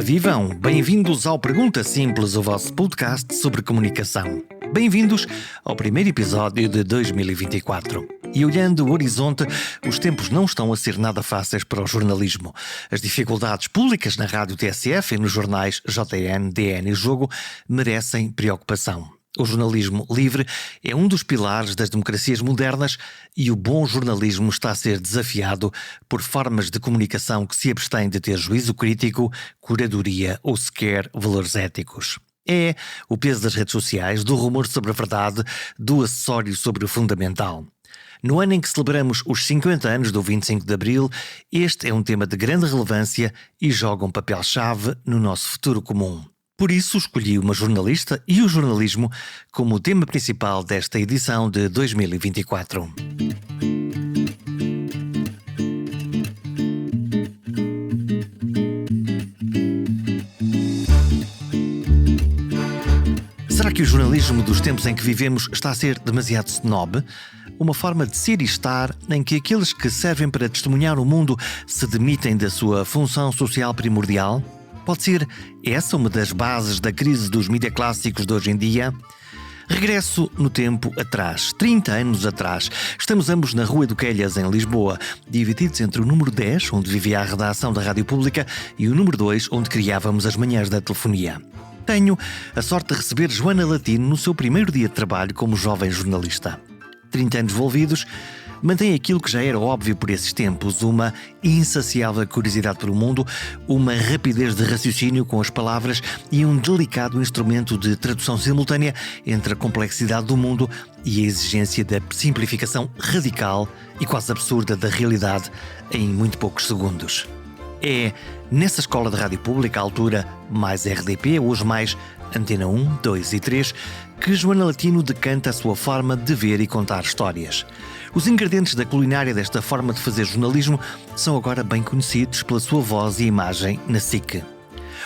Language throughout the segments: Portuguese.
vivam! Bem-vindos ao Pergunta Simples, o vosso podcast sobre comunicação. Bem-vindos ao primeiro episódio de 2024. E olhando o horizonte, os tempos não estão a ser nada fáceis para o jornalismo. As dificuldades públicas na rádio TSF e nos jornais JN, DN e Jogo merecem preocupação. O jornalismo livre é um dos pilares das democracias modernas e o bom jornalismo está a ser desafiado por formas de comunicação que se abstêm de ter juízo crítico, curadoria ou sequer valores éticos. É o peso das redes sociais, do rumor sobre a verdade, do acessório sobre o fundamental. No ano em que celebramos os 50 anos do 25 de Abril, este é um tema de grande relevância e joga um papel-chave no nosso futuro comum. Por isso, escolhi uma jornalista e o jornalismo como o tema principal desta edição de 2024. Será que o jornalismo dos tempos em que vivemos está a ser demasiado snob? Uma forma de ser e estar em que aqueles que servem para testemunhar o mundo se demitem da sua função social primordial? Pode ser essa uma das bases da crise dos mídia clássicos de hoje em dia? Regresso no tempo atrás, 30 anos atrás. Estamos ambos na Rua do Quelhas, em Lisboa, divididos entre o número 10, onde vivia a redação da Rádio Pública, e o número 2, onde criávamos as manhãs da telefonia. Tenho a sorte de receber Joana Latino no seu primeiro dia de trabalho como jovem jornalista. 30 anos envolvidos, mantém aquilo que já era óbvio por esses tempos, uma insaciável curiosidade pelo mundo, uma rapidez de raciocínio com as palavras e um delicado instrumento de tradução simultânea entre a complexidade do mundo e a exigência da simplificação radical e quase absurda da realidade em muito poucos segundos. É nessa escola de rádio pública, à altura mais RDP, hoje mais Antena 1, 2 e 3, que Joana Latino decanta a sua forma de ver e contar histórias. Os ingredientes da culinária desta forma de fazer jornalismo são agora bem conhecidos pela sua voz e imagem na SIC.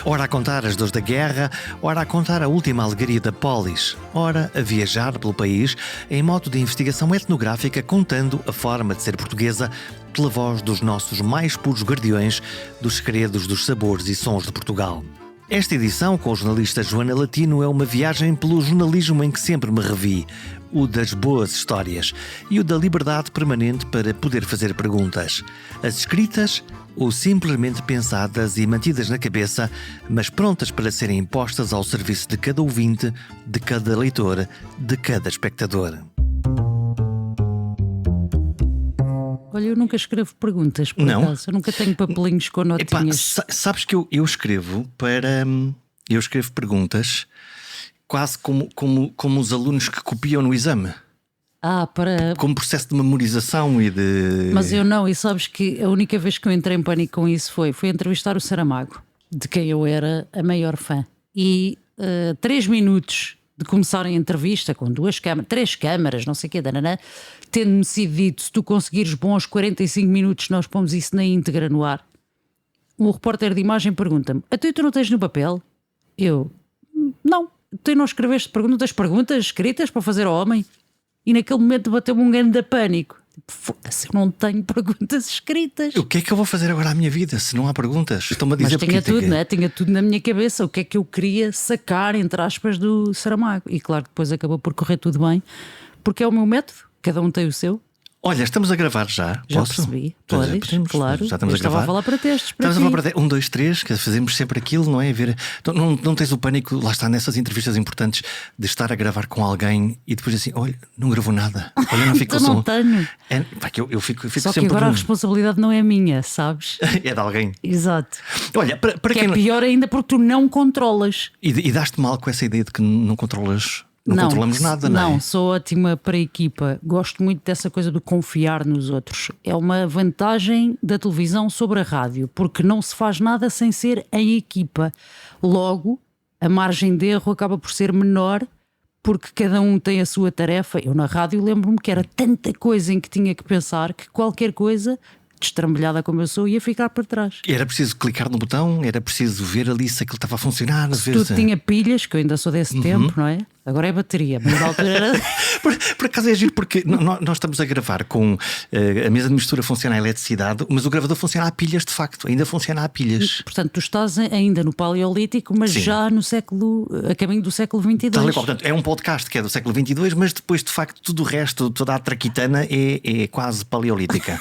Ora a contar as dores da guerra, ora a contar a última alegria da polis, ora a viajar pelo país em modo de investigação etnográfica contando a forma de ser portuguesa pela voz dos nossos mais puros guardiões dos segredos dos sabores e sons de Portugal. Esta edição, com o jornalista Joana Latino, é uma viagem pelo jornalismo em que sempre me revi, o das boas histórias e o da liberdade permanente para poder fazer perguntas. As escritas ou simplesmente pensadas e mantidas na cabeça, mas prontas para serem impostas ao serviço de cada ouvinte, de cada leitor, de cada espectador. Olha, eu nunca escrevo perguntas, por acaso. Eu nunca tenho papelinhos com notinhas. Sabes que eu escrevo para... Eu escrevo perguntas quase como os alunos que copiam no exame. Como processo de memorização e de... Mas eu não, e sabes que a única vez que eu entrei em pânico com isso foi entrevistar o Saramago, de quem eu era a maior fã. E 3 minutos de começar a entrevista com 3 câmaras, não sei o quê, tendo-me sido dito, se tu conseguires bons 45 minutos, nós pomos isso na íntegra no ar. O repórter de imagem pergunta-me: tu não tens no papel? Eu: não, tu não escreveste perguntas escritas para fazer ao homem? E naquele momento bateu-me um grande pânico. Foda-se, eu não tenho perguntas escritas. O que é que eu vou fazer agora à minha vida se não há perguntas? Estão-me a dizer. Mas tinha tudo, não é? Tinha tudo na minha cabeça. O que é que eu queria sacar, entre aspas, do Saramago. E claro que depois acabou por correr tudo bem, porque é o meu método. Cada um tem o seu. Olha, estamos a gravar já. Já Posso? percebi. Podes, claro. Já estamos a gravar. Estava a falar para testes. Estamos a falar para 1, 2, 3, que fazemos sempre aquilo, não é? Não tens o pânico, lá está, nessas entrevistas importantes, de estar a gravar com alguém e depois assim: olha, não gravou nada. Olha, não ficou som. Não tenho. Eu fico só sempre. Que agora a responsabilidade não é minha, sabes? É de alguém. Exato. Olha, para quem é pior ainda porque tu não controlas. E daste mal com essa ideia de que não controlas. Não controlamos nada, não é? Não, sou ótima para a equipa. Gosto muito dessa coisa de confiar nos outros. É uma vantagem da televisão sobre a rádio, porque não se faz nada sem ser em equipa. Logo, a margem de erro acaba por ser menor, porque cada um tem a sua tarefa. Eu na rádio lembro-me que era tanta coisa em que tinha que pensar que qualquer coisa, destrambelhada como eu sou, ia ficar para trás. Era preciso clicar no botão, era preciso ver ali se aquilo estava a funcionar. Se tudo tinha pilhas, que eu ainda sou desse tempo, não é? Agora é bateria, mas na altura era. Por acaso é giro porque nós estamos a gravar com a mesa de mistura funciona a eletricidade, mas o gravador funciona a pilhas de facto, ainda funciona a pilhas. Portanto, tu estás ainda no Paleolítico, mas Sim. já no século, a caminho do século XXII. Tal e qual. Portanto, é um podcast que é do século XXII, mas depois de facto tudo o resto, toda a traquitana é quase paleolítica.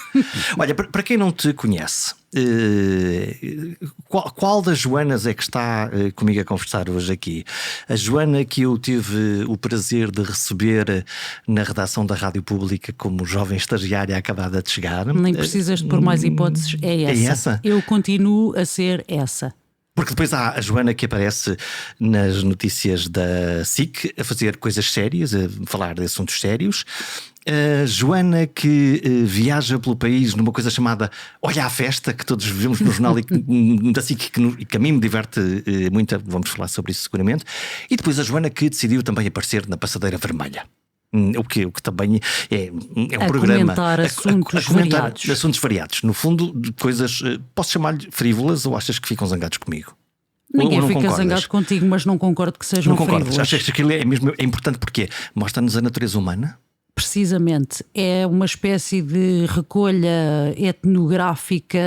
Olha, para quem não te conhece, qual das Joanas é que está comigo a conversar hoje aqui? A Joana que eu tive o prazer de receber na redação da Rádio Pública como jovem estagiária acabada de chegar. Nem precisas de pôr mais hipóteses, é essa. É essa? Eu continuo a ser essa. Porque depois há a Joana que aparece nas notícias da SIC a fazer coisas sérias, a falar de assuntos sérios. A Joana que viaja pelo país numa coisa chamada Olha a Festa, que todos vemos no jornal e da SIC que a mim me diverte muito, vamos falar sobre isso seguramente. E depois a Joana que decidiu também aparecer na Passadeira Vermelha. O que também é um programa comentar assuntos variados. Assuntos variados, no fundo, de coisas, posso chamar-lhe frívolas ou achas que ficam zangados comigo? Ninguém ou não fica concordas? zangado contigo, mas não concordo que sejam Não concordas? frívolas. Achas que aquilo é importante porque mostra-nos a natureza humana? Precisamente, é uma espécie de recolha etnográfica,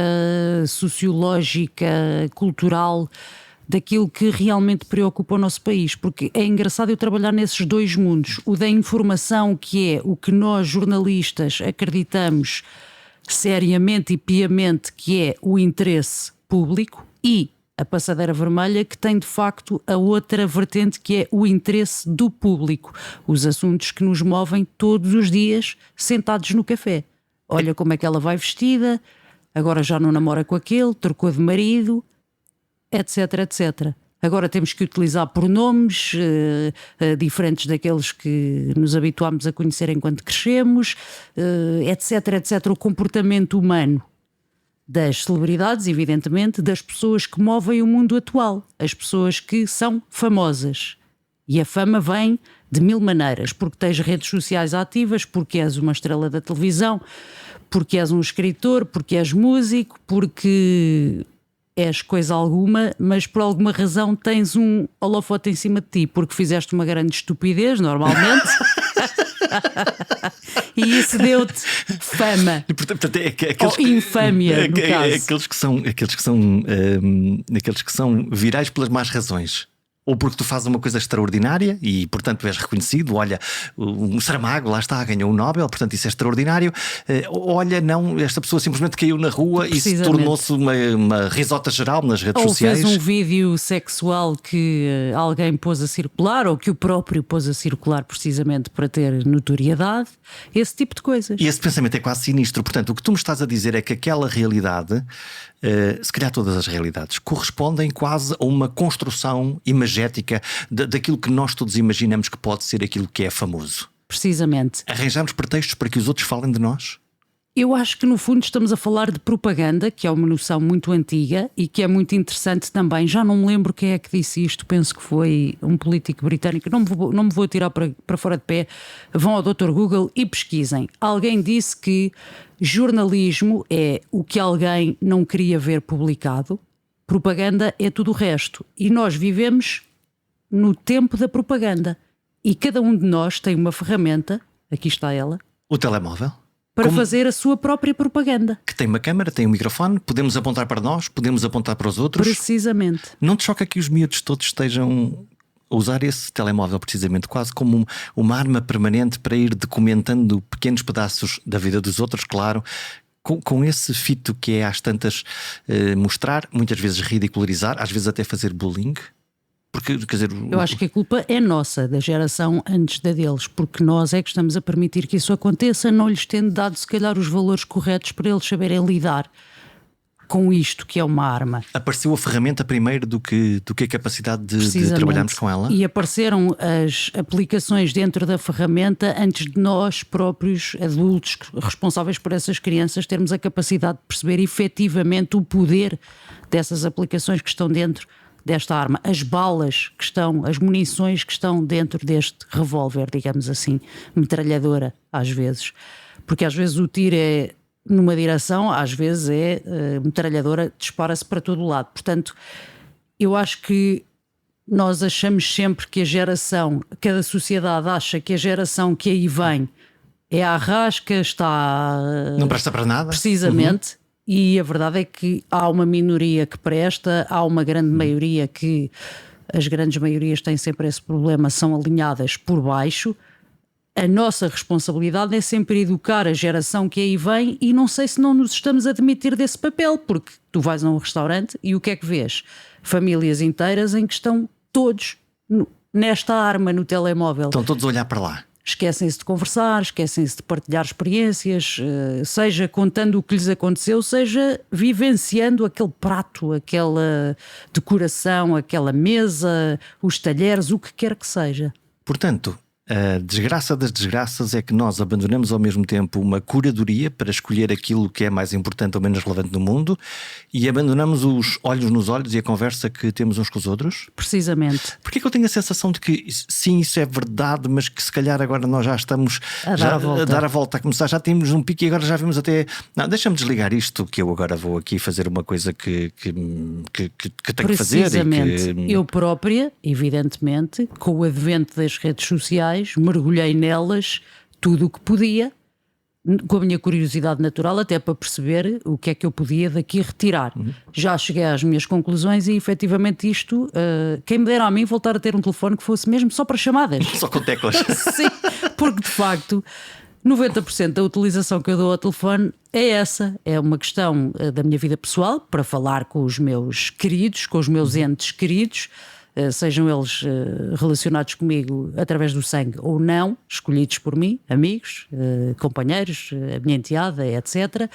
sociológica, cultural daquilo que realmente preocupa o nosso país, porque é engraçado eu trabalhar nesses dois mundos, o da informação, que é o que nós jornalistas acreditamos seriamente e piamente que é o interesse público, e a Passadeira Vermelha, que tem de facto a outra vertente, que é o interesse do público, os assuntos que nos movem todos os dias sentados no café. Olha como é que ela vai vestida, agora já não namora com aquele, trocou de marido, etc, etc. Agora temos que utilizar pronomes diferentes daqueles que nos habituámos a conhecer enquanto crescemos, etc, etc. O comportamento humano das celebridades, evidentemente, das pessoas que movem o mundo atual, as pessoas que são famosas. E a fama vem de mil maneiras, porque tens redes sociais ativas, porque és uma estrela da televisão, porque és um escritor, porque és músico, porque és coisa alguma, mas por alguma razão tens um holofote em cima de ti, porque fizeste uma grande estupidez, normalmente. E isso deu-te fama. E, portanto, ou infâmia, no caso. Aqueles que são virais pelas más razões. Ou porque tu fazes uma coisa extraordinária e, portanto, és reconhecido. Olha, o Saramago, lá está, ganhou o Nobel, portanto, isso é extraordinário. Olha, não, esta pessoa simplesmente caiu na rua e se tornou-se uma risota geral nas redes sociais. Ou fez um vídeo sexual que alguém pôs a circular, ou que o próprio pôs a circular precisamente para ter notoriedade. Esse tipo de coisas. E esse pensamento é quase sinistro. Portanto, o que tu me estás a dizer é que aquela realidade, se calhar todas as realidades, correspondem quase a uma construção imagética daquilo que nós todos imaginamos que pode ser aquilo que é famoso. Precisamente. Arranjamos pretextos para que os outros falem de nós? Eu acho que no fundo estamos a falar de propaganda, que é uma noção muito antiga e que é muito interessante também. Já não me lembro quem é que disse isto, penso que foi um político britânico. Não me vou tirar para fora de pé. Vão ao Dr. Google e pesquisem. Alguém disse que jornalismo é o que alguém não queria ver publicado, propaganda é tudo o resto. E nós vivemos no tempo da propaganda. E cada um de nós tem uma ferramenta, aqui está ela, o telemóvel, para fazer a sua própria propaganda. Que tem uma câmara, tem um microfone, podemos apontar para nós, podemos apontar para os outros. Precisamente. Não te choca que os miúdos todos estejam a usar esse telemóvel precisamente quase como uma arma permanente para ir documentando pequenos pedaços da vida dos outros, claro, com esse fito que é às tantas mostrar, muitas vezes ridicularizar, às vezes até fazer bullying? Porque, quer dizer, eu acho que a culpa é nossa, da geração antes da deles, porque nós é que estamos a permitir que isso aconteça, não lhes tendo dado se calhar os valores corretos para eles saberem lidar com isto que é uma arma. Apareceu a ferramenta primeiro do que a capacidade de trabalharmos com ela? E apareceram as aplicações dentro da ferramenta antes de nós próprios, adultos responsáveis por essas crianças, termos a capacidade de perceber efetivamente o poder dessas aplicações que estão dentro desta arma, as balas que estão, as munições que estão dentro deste revólver, digamos assim, metralhadora, às vezes. Porque às vezes o tiro é numa direção, às vezes é metralhadora, dispara-se para todo o lado. Portanto, eu acho que nós achamos sempre que cada sociedade acha que a geração que aí vem é a arrasca, está... Não presta para nada. Precisamente. E a verdade é que há uma minoria que presta, há uma grande maioria que... As grandes maiorias têm sempre esse problema, são alinhadas por baixo. A nossa responsabilidade é sempre educar a geração que aí vem, e não sei se não nos estamos a demitir desse papel, porque tu vais a um restaurante e o que é que vês? Famílias inteiras em que estão todos nesta arma no telemóvel. Estão todos a olhar para lá. Esquecem-se de conversar, esquecem-se de partilhar experiências, seja contando o que lhes aconteceu, seja vivenciando aquele prato, aquela decoração, aquela mesa, os talheres, o que quer que seja. Portanto, a desgraça das desgraças é que nós abandonamos ao mesmo tempo uma curadoria para escolher aquilo que é mais importante ou menos relevante no mundo, e abandonamos os olhos nos olhos e a conversa que temos uns com os outros. Precisamente. Porque é que eu tenho a sensação de que sim, isso é verdade, mas que se calhar agora nós já estamos a dar a volta, a começar, já temos um pico e agora já vimos até... Não, deixa-me desligar isto, que eu agora vou aqui fazer uma coisa que tenho que fazer. Precisamente. Eu própria, evidentemente, com o advento das redes sociais, mergulhei nelas tudo o que podia, com a minha curiosidade natural, até para perceber o que é que eu podia daqui retirar. Já cheguei às minhas conclusões e efetivamente isto, quem me dera a mim voltar a ter um telefone que fosse mesmo só para chamadas. Só com teclas. Sim, porque de facto 90% da utilização que eu dou ao telefone é essa. É uma questão da minha vida pessoal, para falar com os meus queridos, com os meus entes queridos, sejam eles relacionados comigo através do sangue ou não, escolhidos por mim, amigos, companheiros, a minha enteada, etc.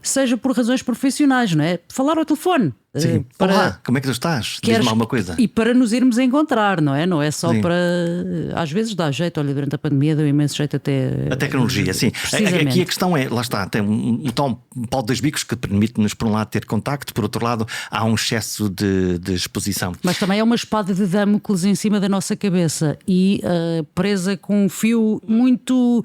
Seja por razões profissionais, não é? Falar ao telefone. Sim. Olá, como é que tu estás? Diz-me alguma coisa. E para nos irmos encontrar, não é? Não é só Sim. para... Às vezes dá jeito, olha, durante a pandemia deu imenso jeito até... A tecnologia, sim. Aqui a questão é, lá está, tem um tal pau de dois bicos que permite-nos, por um lado, ter contacto, por outro lado, há um excesso de exposição. Mas também é uma espada de Damocles em cima da nossa cabeça e presa com um fio muito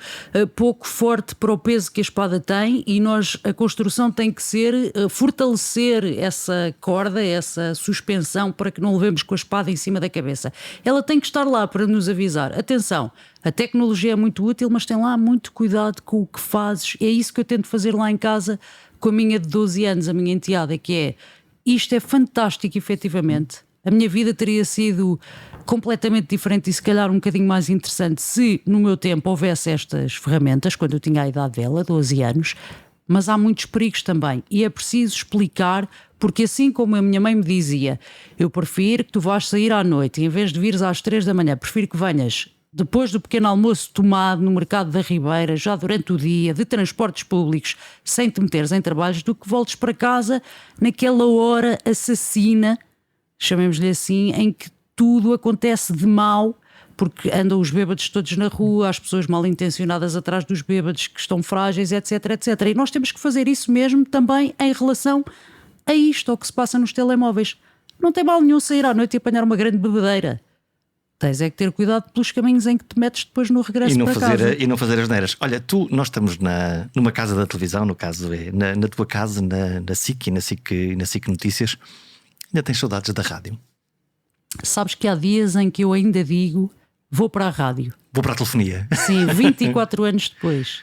pouco forte para o peso que a espada tem, e a construção tem que ser fortalecer essa corda, essa suspensão, para que não levemos com a espada em cima da cabeça. Ela tem que estar lá para nos avisar. Atenção, a tecnologia é muito útil, mas tem lá muito cuidado com o que fazes. É isso que eu tento fazer lá em casa com a minha de 12 anos, a minha enteada, que é: isto é fantástico, efetivamente. A minha vida teria sido completamente diferente e se calhar um bocadinho mais interessante se no meu tempo houvesse estas ferramentas, quando eu tinha a idade dela, 12 anos. Mas há muitos perigos também, e é preciso explicar, porque assim como a minha mãe me dizia, eu prefiro que tu vás sair à noite e em vez de vires às 3 da manhã, prefiro que venhas depois do pequeno almoço tomado no mercado da Ribeira, já durante o dia, de transportes públicos, sem te meteres em trabalhos, do que voltes para casa naquela hora assassina, chamemos-lhe assim, em que tudo acontece de mal, porque andam os bêbados todos na rua, as pessoas mal intencionadas atrás dos bêbados que estão frágeis, etc, etc. E nós temos que fazer isso mesmo também em relação a isto, ao que se passa nos telemóveis. Não tem mal nenhum sair à noite e apanhar uma grande bebedeira. Tens é que ter cuidado pelos caminhos em que te metes depois no regresso para casa. E não fazer as neiras. Olha, nós estamos numa casa da televisão, no caso é na tua casa, na SIC e na SIC Notícias. Ainda tens saudades da rádio? Sabes que há dias em que eu ainda digo: vou para a rádio. Vou para a telefonia. Sim, 24 anos depois.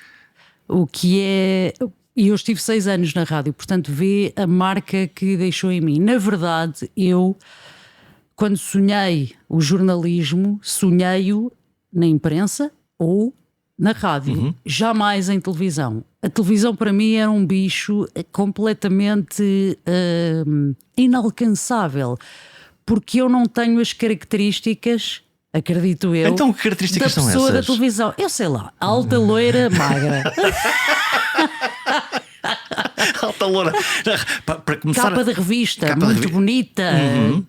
O que é... E eu estive 6 anos na rádio, portanto vê a marca que deixou em mim. Na verdade, eu, quando sonhei o jornalismo, sonhei-o na imprensa ou na rádio, jamais em televisão. A televisão para mim era um bicho completamente inalcançável, porque eu não tenho as características, acredito eu, então, que características da são pessoa essas? da televisão. Eu sei lá, alta, loira, magra. Alta loura. Para começar, Capa de revista, capa muito de bonita,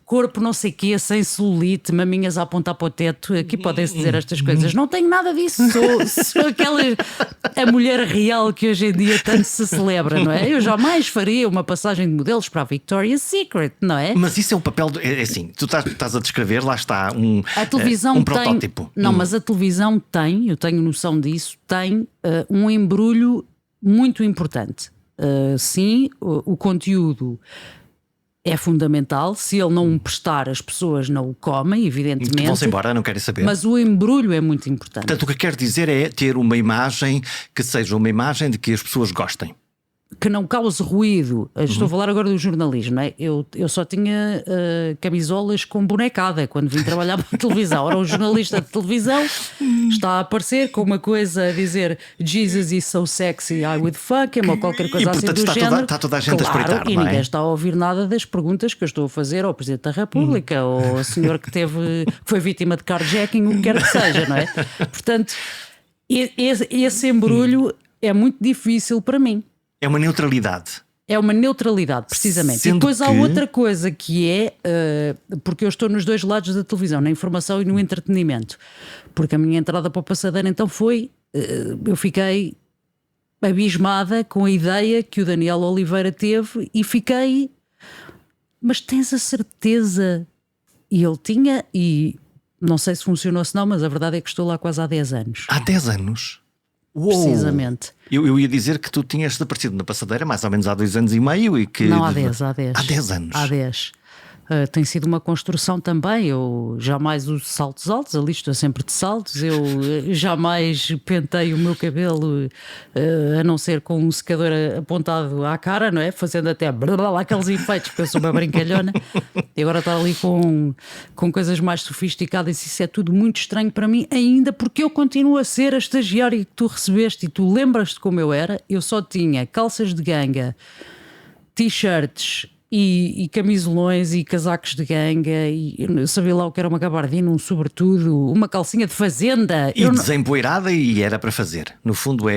corpo não sei quê, sem celulite, maminhas a apontar para o teto. Aqui podem-se dizer estas coisas. Não tenho nada disso. Sou aquela a mulher real que hoje em dia tanto se celebra, não é? Eu jamais faria uma passagem de modelos para a Victoria's Secret, não é? Mas isso é o papel é assim, tu estás a descrever, lá está a televisão um tem, protótipo. Não, mas a televisão tem, eu tenho noção disso, tem um embrulho muito importante. Sim, o conteúdo é fundamental. Se ele não o prestar, as pessoas não o comem, evidentemente. Vão-se embora, não querem saber. Mas o embrulho é muito importante. Portanto, o que quer dizer é ter uma imagem que seja uma imagem de que as pessoas gostem. Que não cause ruído. Estou a falar agora do jornalismo, não é? Eu só tinha camisolas com bonecada quando vim trabalhar para a televisão. Ora, um jornalista de televisão está a aparecer com uma coisa a dizer Jesus is so sexy, I would fuck him, ou qualquer coisa assim do género. Está toda a gente claro, a espreitar, e não é? ninguém está a ouvir nada das perguntas que eu estou a fazer ao Presidente da República ou ao senhor que foi vítima de carjacking, o que quer que seja, não é? Portanto, esse embrulho é muito difícil para mim. É uma neutralidade. É uma neutralidade, precisamente. Sendo e depois há que... outra coisa que é, porque eu estou nos dois lados da televisão, na informação e no entretenimento. Porque a minha entrada para o Passadeiro então foi, eu fiquei abismada com a ideia que o Daniel Oliveira teve e fiquei, mas tens a certeza? E ele tinha, e não sei se funcionou ou se não, mas a verdade é que estou lá quase há 10 anos. Há 10 anos? Uou. Precisamente. Eu ia dizer que tu tinhas desaparecido na Passadeira mais ou menos há 2 anos e meio e que... Não, há 10. Há 10 anos. Há 10. Tem sido uma construção também. Eu jamais uso saltos altos, ali estou sempre de saltos. Eu jamais pentei o meu cabelo a não ser com um secador apontado à cara, não é? Fazendo até aqueles efeitos, porque eu sou uma brincalhona. E agora estar ali com coisas mais sofisticadas, isso é tudo muito estranho para mim, ainda porque eu continuo a ser a estagiária que tu recebeste e tu lembras-te como eu era. Eu só tinha calças de ganga, t-shirts e camisolões e casacos de ganga, e eu sabia lá o que era uma gabardina, um sobretudo, uma calcinha de fazenda e desempoeirada, e era para fazer. No fundo é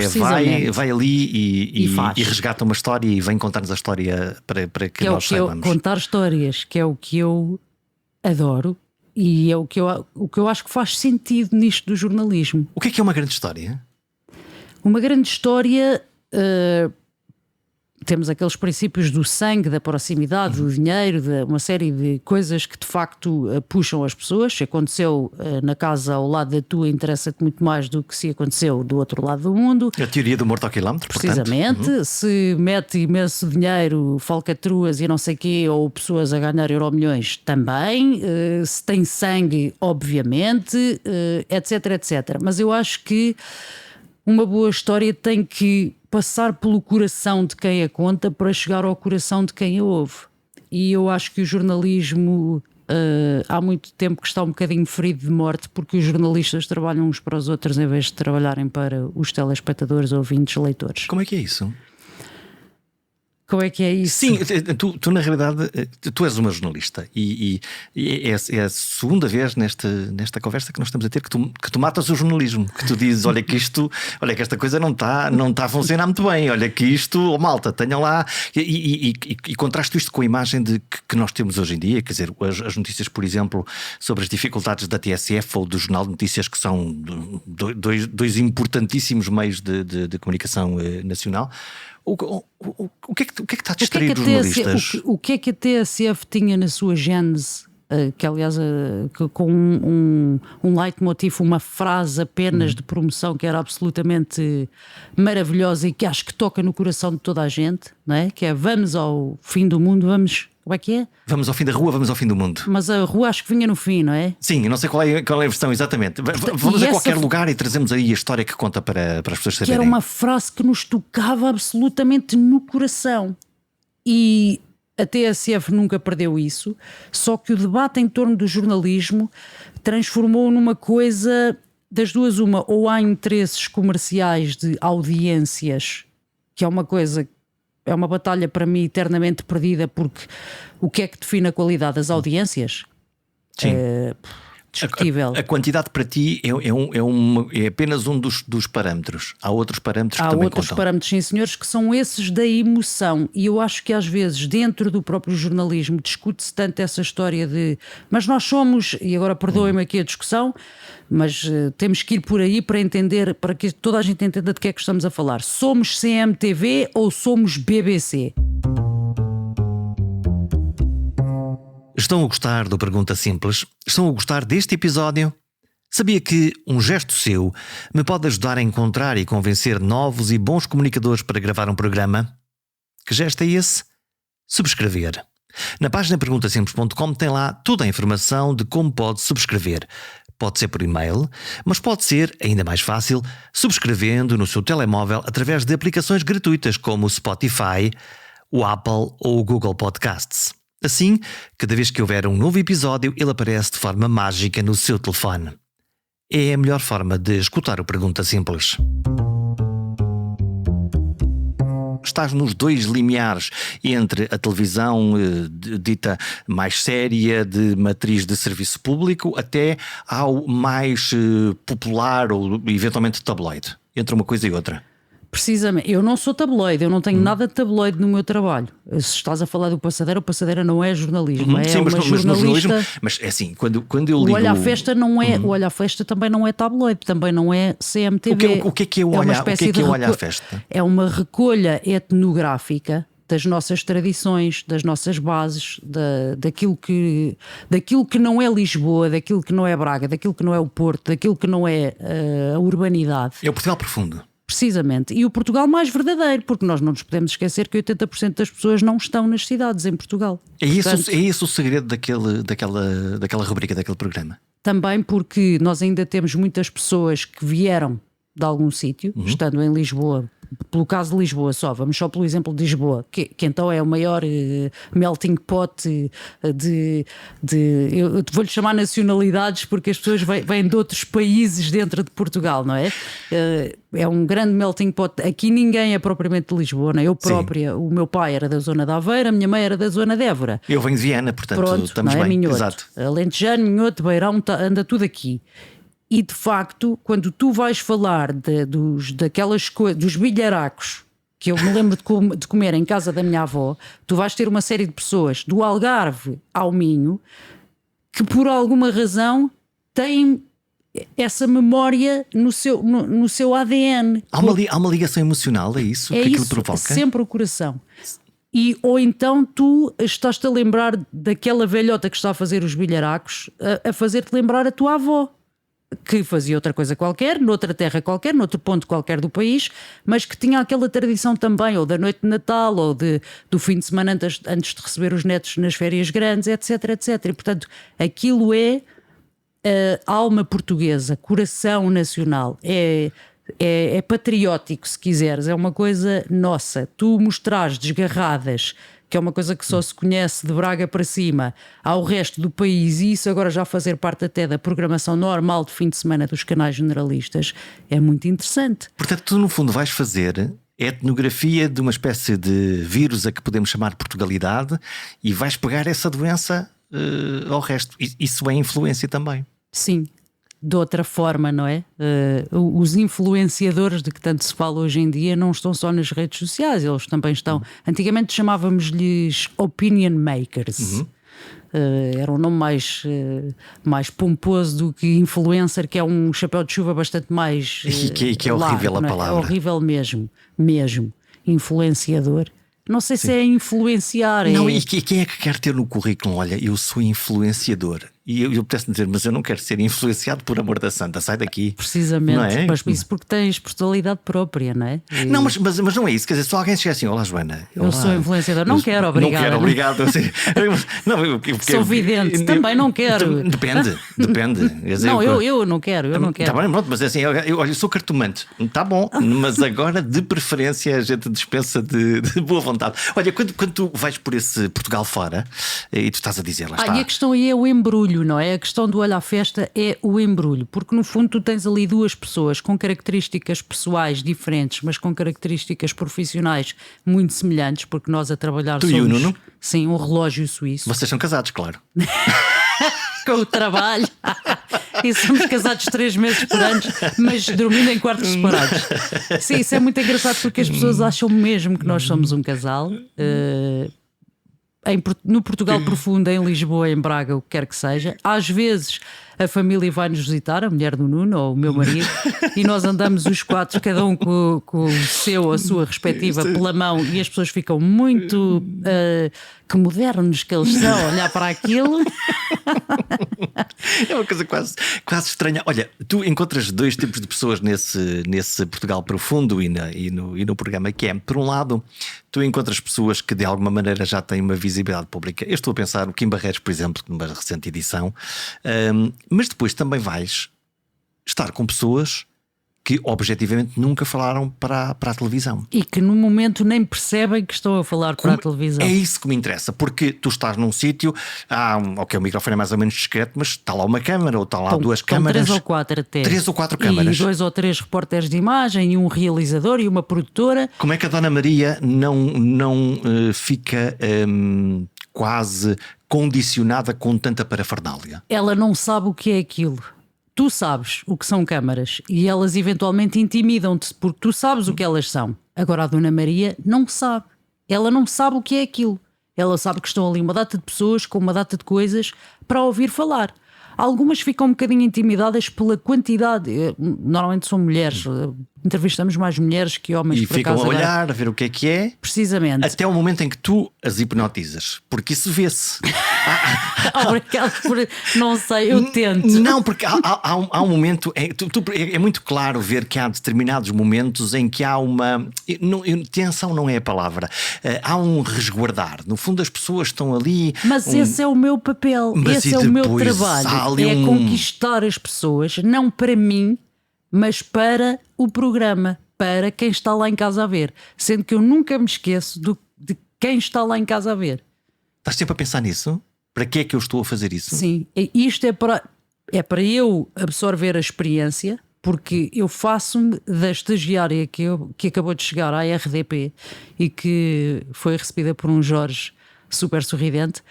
vai ali e resgata uma história e vem contar-nos a história para que nós saibamos. Contar histórias, que é o que eu adoro e é o que eu acho que faz sentido nisto do jornalismo. O que é uma grande história? Uma grande história... temos aqueles princípios do sangue, da proximidade, do dinheiro, de uma série de coisas que de facto puxam as pessoas. Se aconteceu na casa ao lado da tua, interessa-te muito mais do que se aconteceu do outro lado do mundo. A teoria do morto ao quilómetro, precisamente. Portanto. Se mete imenso dinheiro, falcatruas e não sei quê, ou pessoas a ganhar euromilhões também. Se tem sangue, obviamente, etc, etc. Mas eu acho que uma boa história tem que passar pelo coração de quem a conta para chegar ao coração de quem a ouve. E eu acho que o jornalismo há muito tempo que está um bocadinho ferido de morte, porque os jornalistas trabalham uns para os outros em vez de trabalharem para os telespectadores, ouvintes, leitores. Como é que é isso? Como é que é isso? Sim, tu na realidade, tu és uma jornalista e é a segunda vez nesta conversa que nós estamos a ter que tu matas o jornalismo, que tu dizes, olha que esta coisa não está a funcionar muito bem, olha que isto, malta, tenham lá, e contrasto isto com a imagem que nós temos hoje em dia, quer dizer, as notícias, por exemplo, sobre as dificuldades da TSF ou do Jornal de Notícias, que são dois importantíssimos meios de comunicação nacional. O que é que está a distrair os jornalistas? O que é que a TSF tinha na sua gênese? Que aliás, com um leitmotiv, uma frase apenas de promoção que era absolutamente maravilhosa e que acho que toca no coração de toda a gente, não é? Que é: vamos ao fim do mundo, vamos. Como é que é? Vamos ao fim da rua, vamos ao fim do mundo. Mas a rua acho que vinha no fim, não é? Sim, eu não sei qual é a versão exatamente. Vamos a qualquer lugar e trazemos aí a história que conta para as pessoas saberem. Que era uma frase que nos tocava absolutamente no coração. E a TSF nunca perdeu isso, só que o debate em torno do jornalismo transformou numa coisa das duas uma: ou há interesses comerciais de audiências, que é uma coisa... É uma batalha para mim eternamente perdida, porque o que é que define a qualidade das audiências? Sim. É discutível. A quantidade para ti é apenas um dos parâmetros. Há outros parâmetros que também contam. Há outros parâmetros, sim senhores, que são esses da emoção. E eu acho que às vezes dentro do próprio jornalismo discute-se tanto essa história de mas nós somos, e agora perdoem-me aqui a discussão, mas temos que ir por aí para entender, para que toda a gente entenda de que é que estamos a falar. Somos CMTV ou somos BBC? Estão a gostar do Pergunta Simples? Estão a gostar deste episódio? Sabia que um gesto seu me pode ajudar a encontrar e convencer novos e bons comunicadores para gravar um programa? Que gesto é esse? Subscrever. Na página perguntasimples.com tem lá toda a informação de como pode subscrever. Pode ser por e-mail, mas pode ser, ainda mais fácil, subscrevendo no seu telemóvel através de aplicações gratuitas como o Spotify, o Apple ou o Google Podcasts. Assim, cada vez que houver um novo episódio, ele aparece de forma mágica no seu telefone. É a melhor forma de escutar o Pergunta Simples. Estás nos dois limiares entre a televisão dita mais séria, de matriz de serviço público, até ao mais popular ou eventualmente tabloide, entre uma coisa e outra. Precisamente, eu não sou tabloide, eu não tenho nada de tabloide no meu trabalho. Se estás a falar do Passadeira, o Passadeira não é jornalismo, é Sim, uma jornalista. Mas é assim, quando eu ligo... O Olha à Festa não é, o Olha à Festa também não é tabloide, também não é CMTV. O que é o Olha à Festa? É uma recolha etnográfica das nossas tradições, das nossas bases, daquilo que não é Lisboa, daquilo que não é Braga, daquilo que não é o Porto, daquilo que não é a urbanidade. É o Portugal profundo. Precisamente. E o Portugal mais verdadeiro, porque nós não nos podemos esquecer que 80% das pessoas não estão nas cidades em Portugal. É isso o segredo daquela rubrica, daquele programa? Também porque nós ainda temos muitas pessoas que vieram de algum sítio, estando em Lisboa. Pelo caso de Lisboa só, vamos só pelo exemplo de Lisboa, que então é o maior melting pot eu vou-lhe chamar nacionalidades porque as pessoas vêm de outros países dentro de Portugal, não é? É um grande melting pot. Aqui ninguém é propriamente de Lisboa, não é? Eu própria, o meu pai era da zona de Aveiro, a minha mãe era da zona de Évora. Eu venho de Viana, portanto pronto, estamos não é? bem. Minhoto. Exato. Alentejano, Minhoto, Beirão, anda tudo aqui. E de facto, quando tu vais falar daquelas coisas, dos bilharacos que eu me lembro de comer em casa da minha avó, tu vais ter uma série de pessoas do Algarve ao Minho que por alguma razão têm essa memória no seu ADN. Há uma ligação emocional, é isso que aquilo provoca? Sempre o coração. Ou então tu estás-te a lembrar daquela velhota que está a fazer os bilharacos, a fazer-te lembrar a tua avó, que fazia outra coisa qualquer, noutra terra qualquer, noutro ponto qualquer do país, mas que tinha aquela tradição também, ou da noite de Natal, ou do fim de semana antes de receber os netos nas férias grandes, etc, etc. E portanto, aquilo é alma portuguesa, coração nacional, é patriótico, se quiseres, é uma coisa nossa. Tu mostrares desgarradas, que é uma coisa que só se conhece de Braga para cima, ao resto do país, e isso agora já fazer parte até da programação normal de fim de semana dos canais generalistas, é muito interessante. Portanto, tu no fundo vais fazer etnografia de uma espécie de vírus a que podemos chamar Portugalidade e vais pegar essa doença ao resto. Isso é influência também. Sim. De outra forma, não é? Os influenciadores de que tanto se fala hoje em dia não estão só nas redes sociais, eles também estão. Antigamente chamávamos-lhes opinion makers. Era um nome mais pomposo do que influencer, que é um chapéu de chuva bastante mais. Que é horrível a palavra. É horrível mesmo. Influenciador. Não sei se é influenciar. Não, e quem é que quer ter no currículo? Olha, eu sou influenciador. E eu pudesse dizer, mas eu não quero ser influenciado por amor da santa, sai daqui. Precisamente, não é? Mas isso porque tens personalidade própria, não é? Não, mas não é isso. Quer dizer, se alguém chegar assim, olá Joana, eu sou influenciador, não quero, obrigado. Não quero, obrigado. Sou vidente, também não quero. Depende. Quer dizer, não, eu não quero, eu não quero. Está bem, pronto, mas assim, eu sou cartomante, está bom, mas agora de preferência a gente dispensa de boa vontade. Olha, quando tu vais por esse Portugal fora e tu estás a dizer, lá está. E a questão aí é o embrulho, não é? A questão do Olha à Festa é o embrulho, porque no fundo tu tens ali duas pessoas com características pessoais diferentes, mas com características profissionais muito semelhantes, porque nós a trabalhar tu somos, e o Nuno? Sim, um relógio suíço. Vocês são casados, claro. Com o trabalho. E somos casados 3 meses por ano, mas dormindo em quartos separados. Sim, isso é muito engraçado porque as pessoas acham mesmo que nós somos um casal. No Portugal profundo, em Lisboa, em Braga, o que quer que seja. Às vezes a família vai nos visitar, a mulher do Nuno ou o meu marido, e nós andamos os quatro, cada um com o seu, a sua respectiva, pela mão, e as pessoas ficam muito que modernos que eles são a olhar para aquilo. É uma coisa quase estranha. Olha, tu encontras dois tipos de pessoas nesse Portugal Profundo e no programa, que é, por um lado, tu encontras pessoas que de alguma maneira já têm uma visibilidade pública. Eu estou a pensar no Kim Barreiros, por exemplo, numa recente edição, mas depois também vais estar com pessoas que objetivamente nunca falaram para a televisão. E que no momento nem percebem que estão a falar para a televisão. É isso que me interessa, porque tu estás num sítio, ok, o microfone é mais ou menos discreto, mas está lá uma câmara ou está lá duas câmaras. 3 ou 4 até. 3 ou 4 câmaras. E 2 ou 3 repórteres de imagem, e um realizador e uma produtora. Como é que a Dona Maria não fica quase condicionada com tanta parafernália? Ela não sabe o que é aquilo. Tu sabes o que são câmaras e elas eventualmente intimidam-te porque tu sabes o que elas são. Agora a Dona Maria não sabe. Ela não sabe o que é aquilo. Ela sabe que estão ali uma data de pessoas com uma data de coisas para ouvir falar. Algumas ficam um bocadinho intimidadas pela quantidade. Normalmente são mulheres. Entrevistamos mais mulheres que homens. E por ficam acaso, a olhar, agora. a ver o que é. Precisamente. Até o momento em que tu as hipnotizas. Porque isso vê-se. Obrigado por. Não sei, eu tento. Não, porque há um momento. É muito claro ver que há determinados momentos em que há uma. Tensão não é a palavra. Há um resguardar. No fundo, as pessoas estão ali. Mas esse é o meu papel. Mas esse é o meu trabalho. É conquistar as pessoas, não para mim, mas para o programa, para quem está lá em casa a ver. Sendo que eu nunca me esqueço de quem está lá em casa a ver. Estás sempre a pensar nisso? Para que é que eu estou a fazer isso? Sim, isto é para eu absorver a experiência, porque eu faço-me da estagiária que acabou de chegar à RDP e que foi recebida por um Jorge super sorridente,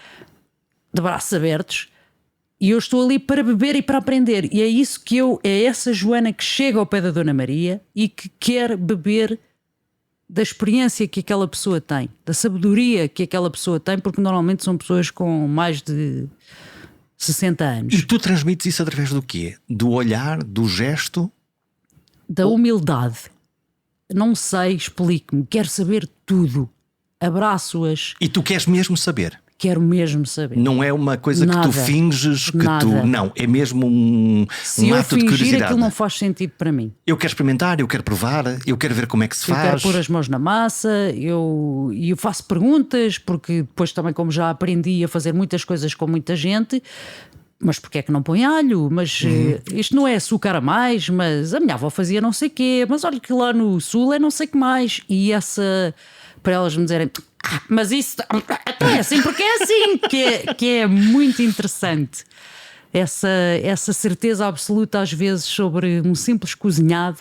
de braços abertos. E eu estou ali para beber e para aprender. E é isso que é essa Joana que chega ao pé da Dona Maria e que quer beber da experiência que aquela pessoa tem, da sabedoria que aquela pessoa tem, porque normalmente são pessoas com mais de 60 anos. E tu transmites isso através do quê? Do olhar, do gesto? Da humildade. Não sei, explique-me. Quero saber tudo. Abraço-as. E tu queres mesmo saber? Quero mesmo saber. Não é uma coisa Nada. que tu finges que Nada. tu. Não, é mesmo um ato de Se eu fingir, curiosidade. aquilo não faz sentido para mim. Eu quero experimentar, eu quero provar, eu quero ver como é que se Eu faz. quero pôr as mãos na massa, eu faço perguntas, porque depois também, como já aprendi a fazer muitas coisas com muita gente. Mas porquê é que não põe alho? Mas isto não é açúcar a mais, mas a minha avó fazia não sei quê, mas olha que lá no sul é não sei que mais. E essa, para elas me dizerem, mas isso então é assim, porque é assim, que é muito interessante. Essa certeza absoluta às vezes sobre um simples cozinhado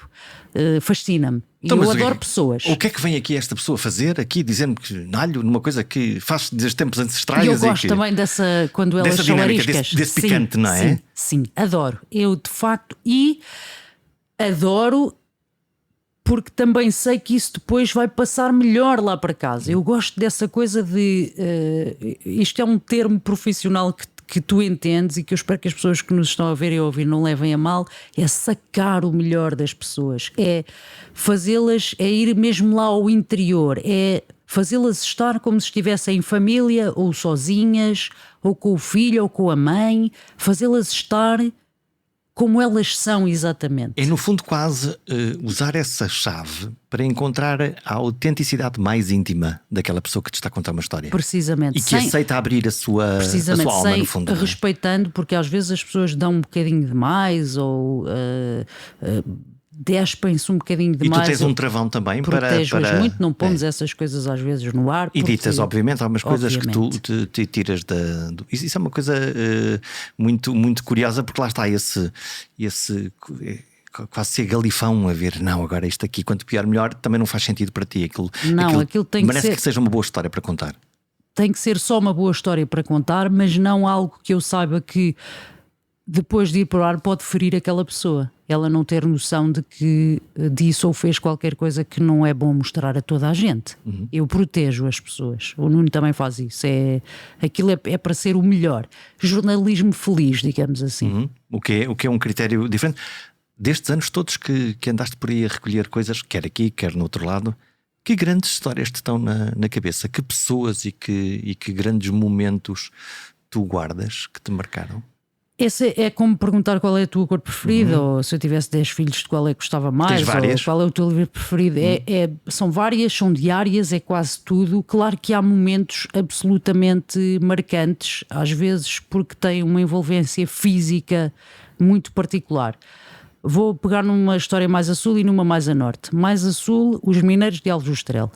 fascina-me. Então, e eu mas adoro pessoas. O que é que vem aqui esta pessoa fazer aqui, dizendo que alho, numa coisa que faz desde tempos ancestrais? E eu gosto que... também dessa, quando elas dessa são dinâmica, ariscas. desse picante, não é? Sim, sim, adoro. Eu de facto, e adoro porque também sei que isso depois vai passar melhor lá para casa. Eu gosto dessa coisa de isto é um termo profissional que tu entendes e que eu espero que as pessoas que nos estão a ver e a ouvir não levem a mal, é sacar o melhor das pessoas, é fazê-las, é ir mesmo lá ao interior, é fazê-las estar como se estivessem em família, ou sozinhas, ou com o filho, ou com a mãe, fazê-las estar como elas são exatamente. É no fundo quase usar essa chave para encontrar a autenticidade mais íntima daquela pessoa que te está a contar uma história. Precisamente. E que aceita abrir a sua alma, no fundo. Respeitando, porque às vezes as pessoas dão um bocadinho demais ou despem-se um bocadinho demais. E tu tens um travão também para muito, não pomos essas coisas às vezes no ar. E ditas, obviamente, algumas coisas que tu te tiras Isso é uma coisa muito, muito curiosa, porque lá está esse quase ser galifão a ver, não, agora isto aqui, quanto pior melhor, também não faz sentido para ti. Aquilo tem merece que seja uma boa história para contar. Tem que ser só uma boa história para contar, mas não algo que eu saiba que depois de ir para o ar pode ferir aquela pessoa. Ela não ter noção de que disse ou fez qualquer coisa que não é bom mostrar a toda a gente. Eu protejo as pessoas. O Nuno também faz isso. Aquilo é para ser o melhor. Jornalismo feliz, digamos assim. O que é um critério diferente. Destes anos todos que andaste por aí a recolher coisas, quer aqui, quer no outro lado, que grandes histórias te estão na cabeça? Que pessoas e que grandes momentos tu guardas que te marcaram? Esse é como perguntar qual é a tua cor preferida, ou se eu tivesse 10 filhos, de qual é que gostava mais, ou qual é o teu livro preferido. São várias, são diárias, é quase tudo. Claro que há momentos absolutamente marcantes, às vezes porque têm uma envolvência física muito particular. Vou pegar numa história mais a sul e numa mais a norte. Mais a sul, os mineiros de Aljustrel.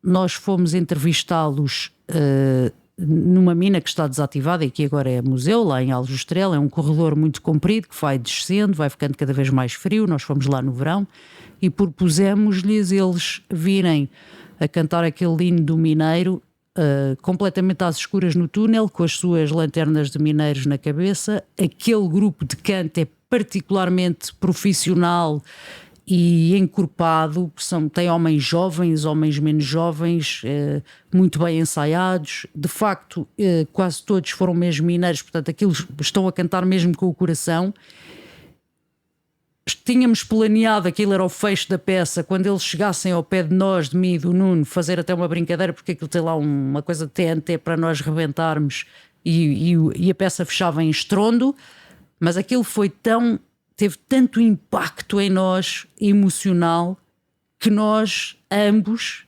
Nós fomos entrevistá-los numa mina que está desativada e que agora é museu, lá em Aljustrel. É um corredor muito comprido que vai descendo, vai ficando cada vez mais frio. Nós fomos lá no verão e propusemos-lhes eles virem a cantar aquele hino do mineiro completamente às escuras no túnel, com as suas lanternas de mineiros na cabeça. Aquele grupo de canto é particularmente profissional e encorpado. Tem homens jovens, homens menos jovens, muito bem ensaiados. De facto, quase todos foram mesmo mineiros, portanto aquilo estão a cantar mesmo com o coração. Tínhamos planeado, aquilo era o fecho da peça, quando eles chegassem ao pé de nós, de mim e do Nuno, fazer até uma brincadeira, porque aquilo tem lá uma coisa de TNT para nós rebentarmos, e a peça fechava em estrondo. Mas aquilo teve tanto impacto em nós, emocional, que nós ambos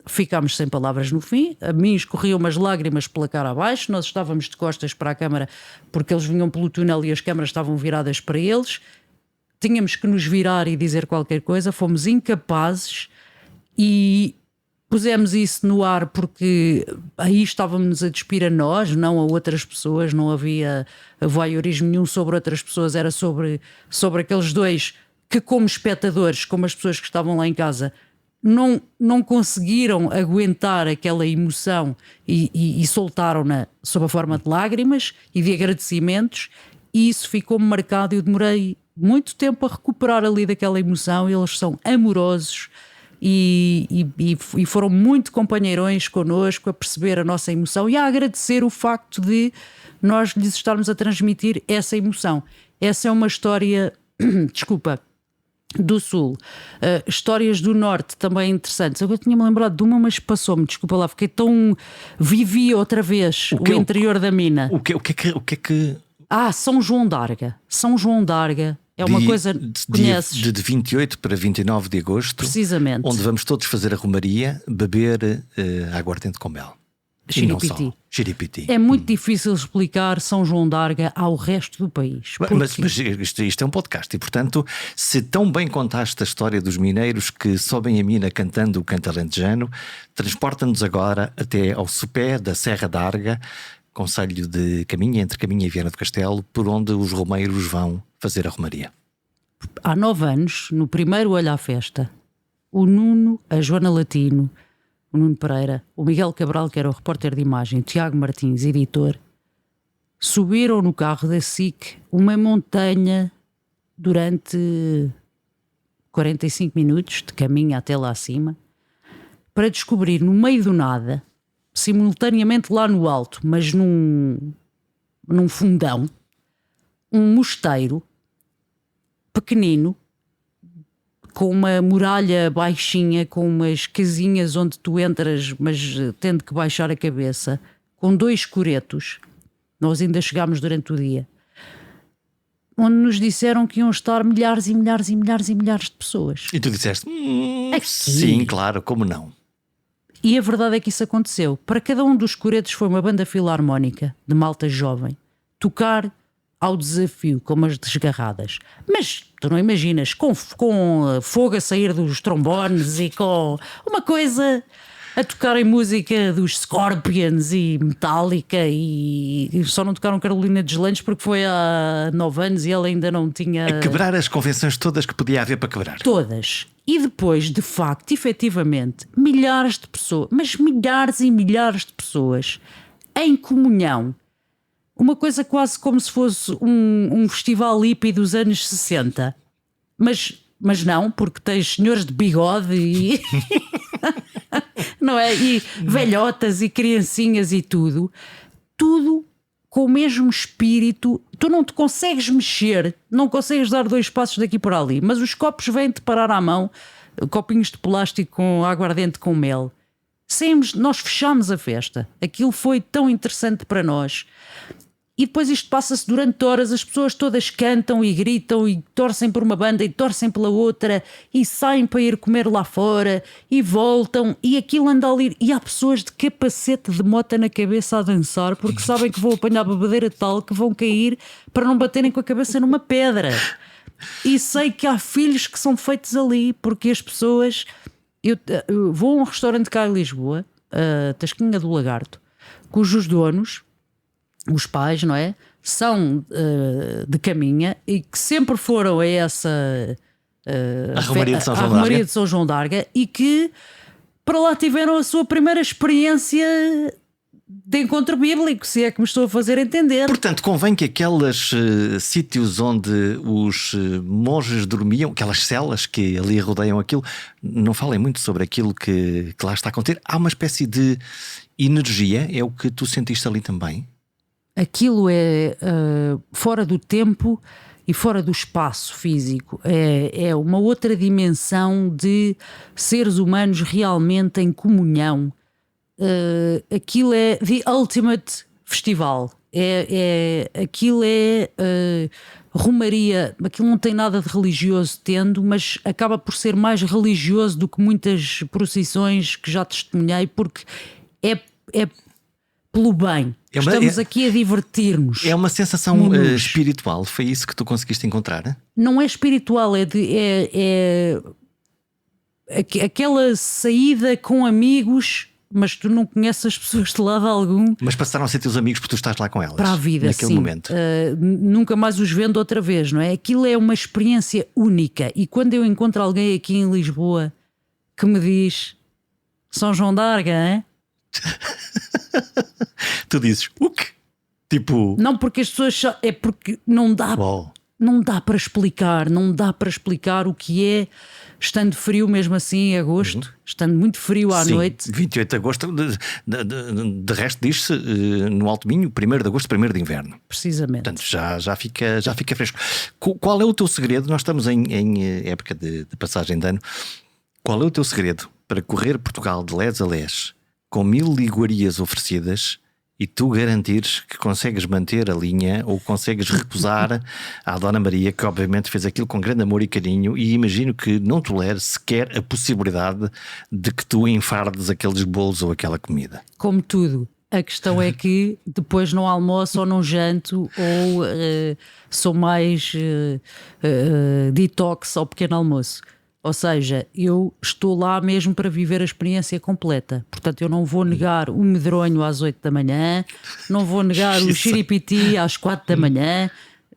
ficámos sem palavras no fim. A mim escorriam umas lágrimas pela cara abaixo. Nós estávamos de costas para a câmara porque eles vinham pelo túnel e as câmaras estavam viradas para eles. Tínhamos que nos virar e dizer qualquer coisa. Fomos incapazes e pusemos isso no ar porque aí estávamos a despir a nós, não a outras pessoas. Não havia voyeurismo nenhum sobre outras pessoas. Era sobre aqueles dois que, como espectadores, como as pessoas que estavam lá em casa, não conseguiram aguentar aquela emoção e soltaram-na sob a forma de lágrimas e de agradecimentos, e isso ficou-me marcado. Eu demorei muito tempo a recuperar ali daquela emoção. Eles são amorosos e foram muito companheirões connosco, a perceber a nossa emoção e a agradecer o facto de nós lhes estarmos a transmitir essa emoção. Essa é uma história desculpa, do Sul. Histórias do Norte também interessantes. Eu tinha-me lembrado de uma, mas passou-me, desculpa lá, fiquei tão... Vivi outra vez o interior da mina. O que é que... São João d'Arga. São João d'Arga é uma coisa que conheces. De 28 para 29 de agosto. Precisamente. Onde vamos todos fazer a romaria, beber aguardente com mel. Xiripiti. É muito difícil explicar São João d'Arga ao resto do país. Mas isto é um podcast e, portanto, se tão bem contaste a história dos mineiros que sobem a mina cantando o canto alentejano, transporta-nos agora até ao sopé da Serra d'Arga, concelho de Caminha, entre Caminha e Viana do Castelo, por onde os romeiros vão fazer a romaria. Há 9 anos, no primeiro Olho à Festa, o Nuno, a Joana Latino, o Nuno Pereira, o Miguel Cabral, que era o repórter de imagem, o Tiago Martins, editor, subiram no carro da SIC uma montanha durante 45 minutos de caminho até lá acima, para descobrir no meio do nada, simultaneamente lá no alto, mas num fundão, um mosteiro pequenino, com uma muralha baixinha, com umas casinhas onde tu entras, mas tendo que baixar a cabeça, com 2 coretos. Nós ainda chegámos durante o dia, onde nos disseram que iam estar milhares e milhares e milhares e milhares de pessoas. E tu disseste, sim, claro, como não? E a verdade é que isso aconteceu. Para cada um dos coretos foi uma banda filarmónica de malta jovem tocar ao desafio, com umas desgarradas. Mas tu não imaginas, com fogo a sair dos trombones e com uma coisa a tocar em música dos Scorpions e Metallica, e só não tocaram Carolina Deslandes porque foi há 9 anos e ela ainda não tinha... A quebrar as convenções todas que podia haver para quebrar. Todas. E depois, de facto, efetivamente, milhares de pessoas, mas milhares e milhares de pessoas em comunhão, uma coisa quase como se fosse um festival hippie dos anos 60. Mas não, porque tens senhores de bigode e não é? E velhotas e criancinhas e tudo com o mesmo espírito. Tu não te consegues mexer, não consegues dar 2 passos daqui para ali, mas os copos vêm-te parar à mão, copinhos de plástico com aguardente com mel. Saímos, nós fechámos a festa. Aquilo foi tão interessante para nós. E depois isto passa-se durante horas, as pessoas todas cantam e gritam e torcem por uma banda e torcem pela outra e saem para ir comer lá fora e voltam e aquilo anda ali. E há pessoas de capacete de mota na cabeça a dançar porque sabem que vão apanhar bebedeira tal que vão cair para não baterem com a cabeça numa pedra. E sei que há filhos que são feitos ali porque as pessoas... Eu vou a um restaurante cá em Lisboa, a Tasquinha do Lagarto, cujos donos... Os pais, não é? São de Caminha e que sempre foram a essa a Romaria de São João d'Arga e que para lá tiveram a sua primeira experiência de encontro bíblico, se é que me estou a fazer entender. Portanto, convém que aqueles sítios onde os monges dormiam, aquelas celas que ali rodeiam aquilo, não falem muito sobre aquilo que lá está a acontecer. Há uma espécie de energia, é o que tu sentiste ali também? Aquilo é fora do tempo e fora do espaço físico. É uma outra dimensão de seres humanos realmente em comunhão. Aquilo é the ultimate festival. Aquilo é romaria. Aquilo não tem nada de religioso tendo, mas acaba por ser mais religioso do que muitas procissões que já testemunhei, porque é pelo bem. Estamos aqui a divertir-nos. É uma sensação espiritual. Foi isso que tu conseguiste encontrar? Não é espiritual, é aquela saída com amigos, mas tu não conheces as pessoas de lado algum. Mas passaram a ser teus amigos porque tu estás lá com elas. Para a vida, naquele sim. Momento. Nunca mais os vendo outra vez, não é? Aquilo é uma experiência única. E quando eu encontro alguém aqui em Lisboa que me diz São João d'Arga, hein? Tu dizes o quê? Tipo... Não, porque as pessoas... É porque não dá para explicar. Não dá para explicar o que é estando frio mesmo assim em agosto, estando muito frio à noite. 28 de agosto, de resto diz-se no Alto Minho, 1º de agosto, 1º de inverno. Precisamente. Portanto, já fica fresco. Qual é o teu segredo? Nós estamos em época de passagem de ano. Qual é o teu segredo para correr Portugal de les a les com 1000 iguarias oferecidas e tu garantires que consegues manter a linha ou consegues recusar à Dona Maria, que obviamente fez aquilo com grande amor e carinho, e imagino que não tolere sequer a possibilidade de que tu enfardes aqueles bolos ou aquela comida? Como tudo, a questão é que depois não almoço ou não janto ou sou mais detox ao pequeno almoço. Ou seja, eu estou lá mesmo para viver a experiência completa. Portanto, eu não vou negar o medronho às 8 da manhã, não vou negar o xiripiti às 4 da manhã,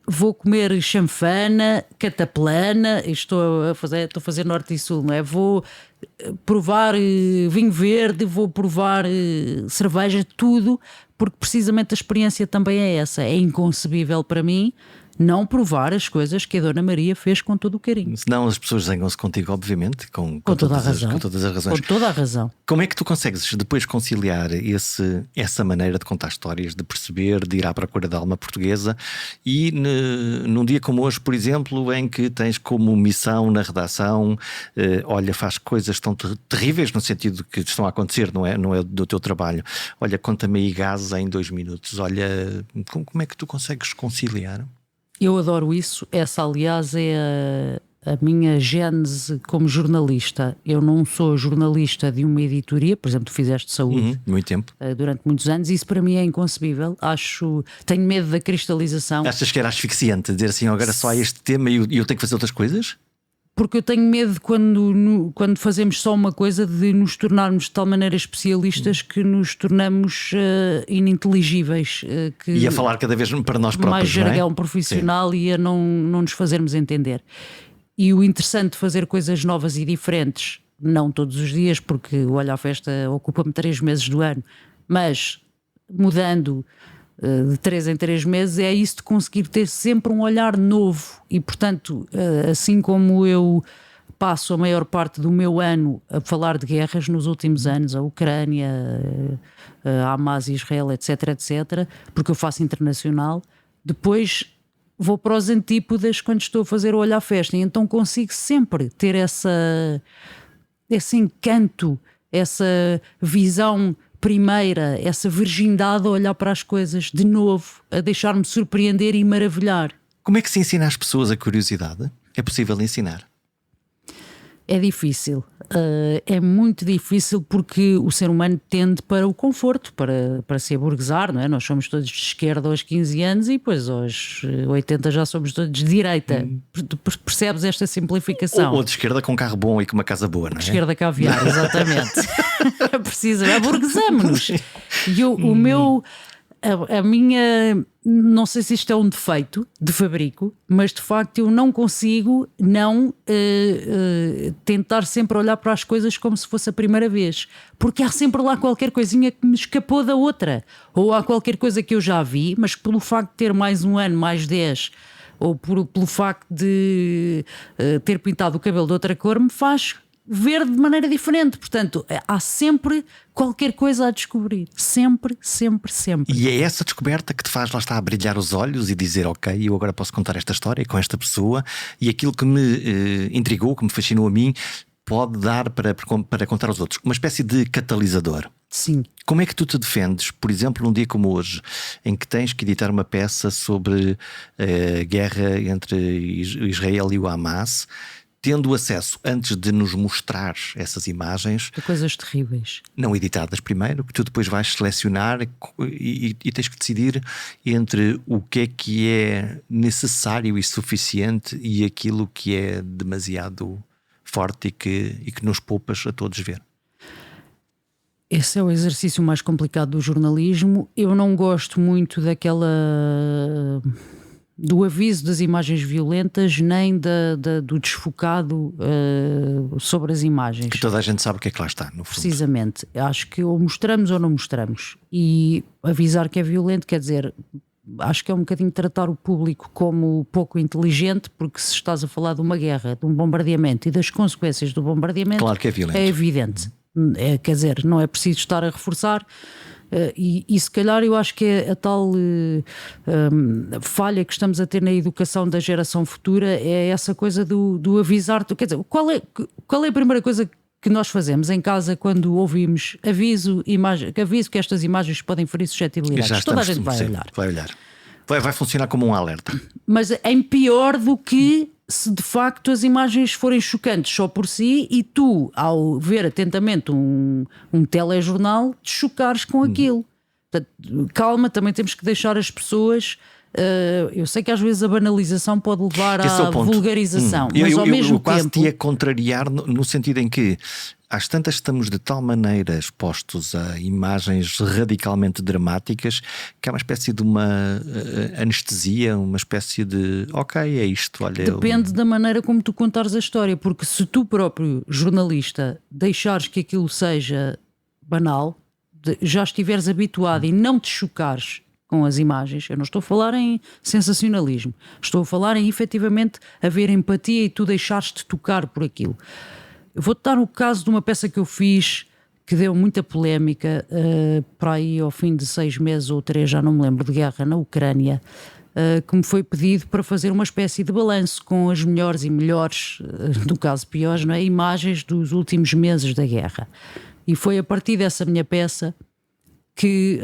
vou comer chanfana, cataplana, estou a fazer norte e sul, não é? Vou provar vinho verde, vou provar cerveja, tudo, porque precisamente a experiência também é essa. É inconcebível para mim não provar as coisas que a Dona Maria fez com todo o carinho. Senão as pessoas zangam-se contigo, obviamente, com toda a razão. Com todas as razões. Com toda a razão. Como é que tu consegues depois conciliar essa maneira de contar histórias, de perceber, de ir à procura da alma portuguesa e num dia como hoje, por exemplo, em que tens como missão na redação, olha, faz coisas tão terríveis no sentido que estão a acontecer, não é do teu trabalho. Olha, conta-me aí gases em 2 minutos. Olha, como é que tu consegues conciliar? Eu adoro isso. Essa, aliás, é a minha gênese como jornalista. Eu não sou jornalista de uma editoria, por exemplo, tu fizeste saúde muito tempo. Durante muitos anos. Isso para mim é inconcebível. Tenho medo da cristalização. Achas que era asfixiante dizer assim, agora só há este tema e eu tenho que fazer outras coisas? Porque eu tenho medo de quando fazemos só uma coisa de nos tornarmos de tal maneira especialistas que nos tornamos ininteligíveis. E a falar cada vez para nós próprios, mais jargão não é? profissional. Sim. E a não nos fazermos entender. E o interessante de fazer coisas novas e diferentes, não todos os dias, porque o Olha à Festa ocupa-me 3 meses do ano, mas mudando de 3 em 3 meses, é isso de conseguir ter sempre um olhar novo. E, portanto, assim como eu passo a maior parte do meu ano a falar de guerras nos últimos anos, a Ucrânia, a Hamas, Israel, etc, etc, porque eu faço internacional, depois vou para os antípodas quando estou a fazer o Olho à Festa, e então consigo sempre ter esse encanto, essa visão primeira, essa virgindade a olhar para as coisas de novo, a deixar-me surpreender e maravilhar. Como é que se ensina às pessoas a curiosidade? É possível ensinar? É difícil, é muito difícil, porque o ser humano tende para o conforto, para se aburguesar, não é? Nós somos todos de esquerda aos 15 anos e depois aos 80 já somos todos de direita. Percebes esta simplificação? Ou de esquerda com um carro bom e com uma casa boa, não é? De esquerda caviar, exatamente. Precisa, aburguesamos-nos. E o meu... A minha, não sei se isto é um defeito de fabrico, mas de facto eu não consigo não tentar sempre olhar para as coisas como se fosse a primeira vez, porque há sempre lá qualquer coisinha que me escapou da outra, ou há qualquer coisa que eu já vi, mas pelo facto de ter mais um ano, mais 10, ou pelo facto de ter pintado o cabelo de outra cor, me faz ver de maneira diferente. Portanto, há sempre qualquer coisa a descobrir. Sempre, sempre, sempre. E é essa descoberta que te faz, lá está, a brilhar os olhos e dizer: ok, eu agora posso contar esta história com esta pessoa, e aquilo que me intrigou, que me fascinou a mim, pode dar para contar aos outros. Uma espécie de catalisador. Sim. Como é que tu te defendes, por exemplo, num dia como hoje, em que tens que editar uma peça sobre a guerra entre Israel e o Hamas, tendo acesso, antes de nos mostrar essas imagens, a coisas terríveis, não editadas primeiro, que tu depois vais selecionar e tens que decidir entre o que é necessário e suficiente e aquilo que é demasiado forte e que nos poupas a todos ver? Esse é o exercício mais complicado do jornalismo. Eu não gosto muito do aviso das imagens violentas, nem do desfocado sobre as imagens. Que toda a gente sabe o que é que lá está, no fundo. Precisamente. Acho que ou mostramos ou não mostramos. E avisar que é violento, quer dizer, acho que é um bocadinho tratar o público como pouco inteligente, porque se estás a falar de uma guerra, de um bombardeamento e das consequências do bombardeamento, claro que é violento. É evidente. Quer dizer, não é preciso estar a reforçar. E se calhar eu acho que é a tal falha que estamos a ter na educação da geração futura, é essa coisa do avisar. Quer dizer, qual é a primeira coisa que nós fazemos em casa quando ouvimos aviso que estas imagens podem ferir suscetibilidades? Toda a gente vai olhar. Vai olhar. Vai funcionar como um alerta. Mas é pior do que se de facto as imagens forem chocantes só por si e tu, ao ver atentamente um telejornal, te chocares com aquilo. Portanto, calma, também temos que deixar as pessoas... eu sei que às vezes a banalização pode levar à vulgarização, mas ao mesmo tempo... Eu quase te ia contrariar no sentido em que às tantas estamos de tal maneira expostos a imagens radicalmente dramáticas que é uma espécie de uma anestesia, uma espécie de ok, é isto, olha. Depende da maneira como tu contares a história, porque se tu próprio, jornalista, deixares que aquilo seja banal, já estiveres habituado e não te chocares com as imagens, eu não estou a falar em sensacionalismo, estou a falar em efetivamente haver empatia e tu deixares-te tocar por aquilo. Eu vou-te dar o caso de uma peça que eu fiz que deu muita polémica para aí ao fim de 6 meses ou 3, já não me lembro, de guerra na Ucrânia, que me foi pedido para fazer uma espécie de balanço com as melhores e melhores, no caso piores, não é? Imagens dos últimos meses da guerra. E foi a partir dessa minha peça que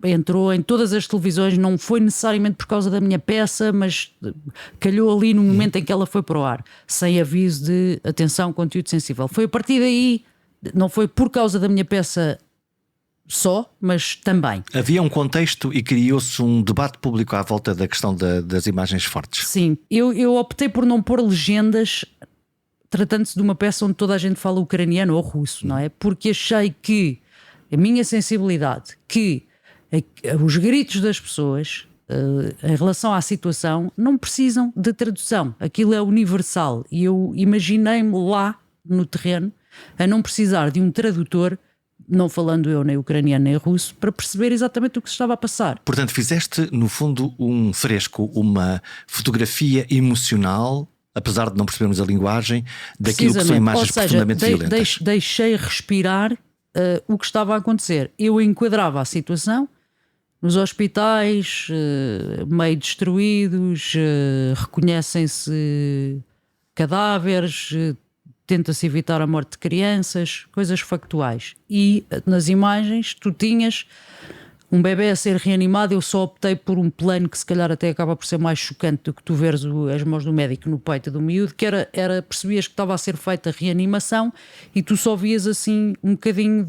entrou em todas as televisões. Não foi necessariamente por causa da minha peça, mas calhou ali no momento em que ela foi para o ar, sem aviso de atenção, conteúdo sensível. Foi a partir daí, não foi por causa da minha peça só, mas também. Havia um contexto e criou-se um debate público à volta da questão das imagens fortes. Sim, eu optei por não pôr legendas, tratando-se de uma peça onde toda a gente fala ucraniano ou russo, não é? Porque achei que a minha sensibilidade, que os gritos das pessoas em relação à situação não precisam de tradução, aquilo é universal, e eu imaginei-me lá no terreno a não precisar de um tradutor não falando eu nem ucraniano nem russo, para perceber exatamente o que se estava a passar. Portanto, fizeste no fundo um fresco, uma fotografia emocional, apesar de não percebermos a linguagem, daquilo que são imagens profundamente violentas. Deixei respirar o que estava a acontecer. Eu enquadrava a situação nos hospitais, meio destruídos, reconhecem-se cadáveres, tenta-se evitar a morte de crianças, coisas factuais. E nas imagens tu tinhas um bebê a ser reanimado. Eu só optei por um plano que se calhar até acaba por ser mais chocante do que tu veres as mãos do médico no peito do miúdo, que era percebias que estava a ser feita a reanimação e tu só vias assim um bocadinho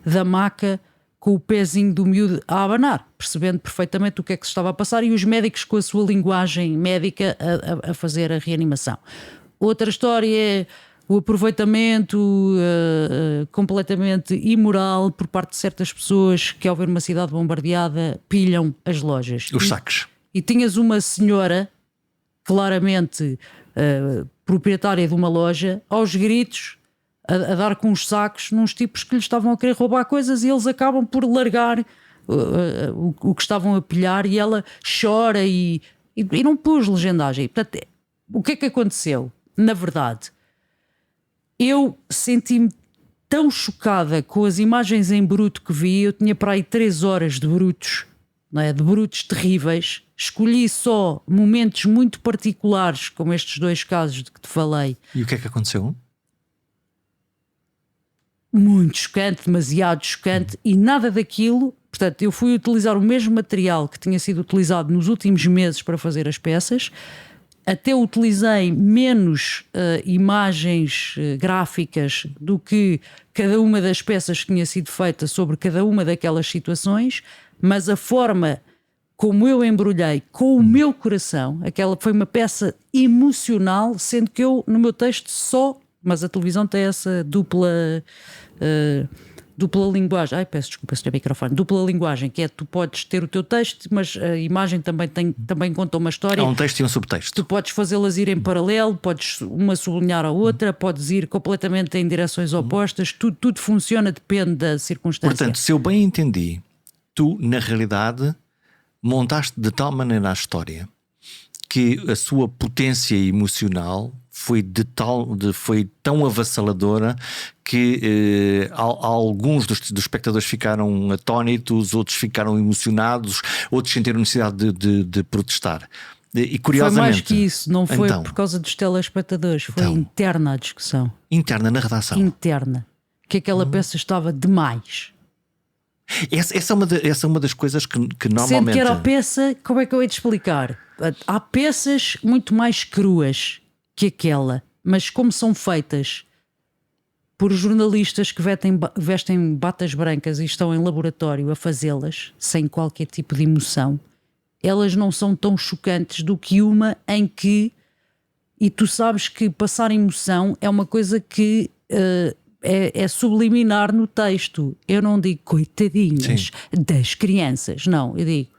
da maca com o pezinho do miúdo a abanar, percebendo perfeitamente o que é que se estava a passar, e os médicos com a sua linguagem médica a fazer a reanimação. Outra história é o aproveitamento completamente imoral por parte de certas pessoas que, ao ver uma cidade bombardeada, pilham as lojas. Os saques. E tinhas uma senhora, claramente proprietária de uma loja, aos gritos, a dar com os sacos nos tipos que lhe estavam a querer roubar coisas, e eles acabam por largar o que estavam a pilhar, e ela chora e não pôs legendagem. Portanto, o que é que aconteceu? Na verdade, eu senti-me tão chocada com as imagens em bruto que vi. Eu tinha para aí 3 horas de brutos, não é? De brutos terríveis. Escolhi só momentos muito particulares, como estes 2 casos de que te falei. E o que é que aconteceu? Muito chocante, demasiado chocante, e nada daquilo. Portanto, eu fui utilizar o mesmo material que tinha sido utilizado nos últimos meses para fazer as peças. Até utilizei menos imagens gráficas do que cada uma das peças que tinha sido feita sobre cada uma daquelas situações, mas a forma como eu embrulhei com o meu coração, aquela foi uma peça emocional, sendo que eu no meu texto só, mas a televisão tem essa dupla linguagem. Ai, peço desculpa se tem microfone. Dupla linguagem, que é tu podes ter o teu texto, mas a imagem também conta uma história. Há um texto e um subtexto. Tu podes fazê-las ir em paralelo, podes uma sublinhar a outra, podes ir completamente em direções opostas. Tudo funciona, depende da circunstância. Portanto, se eu bem entendi, tu na realidade montaste de tal maneira a história que a sua potência emocional foi tão avassaladora que alguns dos espectadores ficaram atónitos, outros ficaram emocionados, outros sentiram necessidade de protestar. E curiosamente, foi mais que isso, não foi então, por causa dos telespectadores, foi interna a discussão. Interna na redação. Interna. Que aquela peça estava demais. Essa é uma das coisas que normalmente... Sendo que era a peça, como é que eu hei de explicar? Há peças muito mais cruas que aquela, mas como são feitas por jornalistas que vestem batas brancas e estão em laboratório a fazê-las sem qualquer tipo de emoção, elas não são tão chocantes do que uma em que, e tu sabes que passar emoção é uma coisa que é subliminar no texto. Eu não digo coitadinhas das crianças, não, eu digo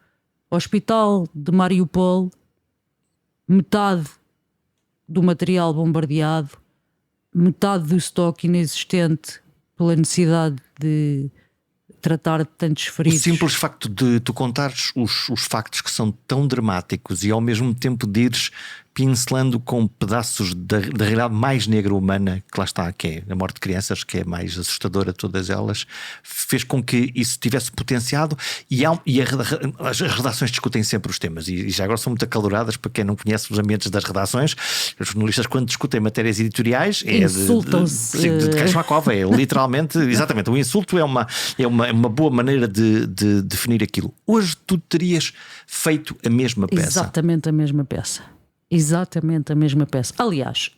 Hospital de Mariupol, metade do material bombardeado, metade do estoque inexistente pela necessidade de tratar de tantos feridos. O simples facto de tu contares os factos que são tão dramáticos e ao mesmo tempo de ires pincelando com pedaços da realidade mais negra humana, que lá está, que é a morte de crianças, que é mais assustadora de todas elas, fez com que isso tivesse potenciado. E as redações discutem sempre os temas, e já agora são muito acaloradas. Para quem não conhece os ambientes das redações, os jornalistas, quando discutem matérias editoriais, insultam-se de Kashmakov, é literalmente, exatamente, o insulto é uma boa maneira de definir aquilo. Hoje tu terias feito a mesma peça. Exatamente a mesma peça. Exatamente a mesma peça. Aliás,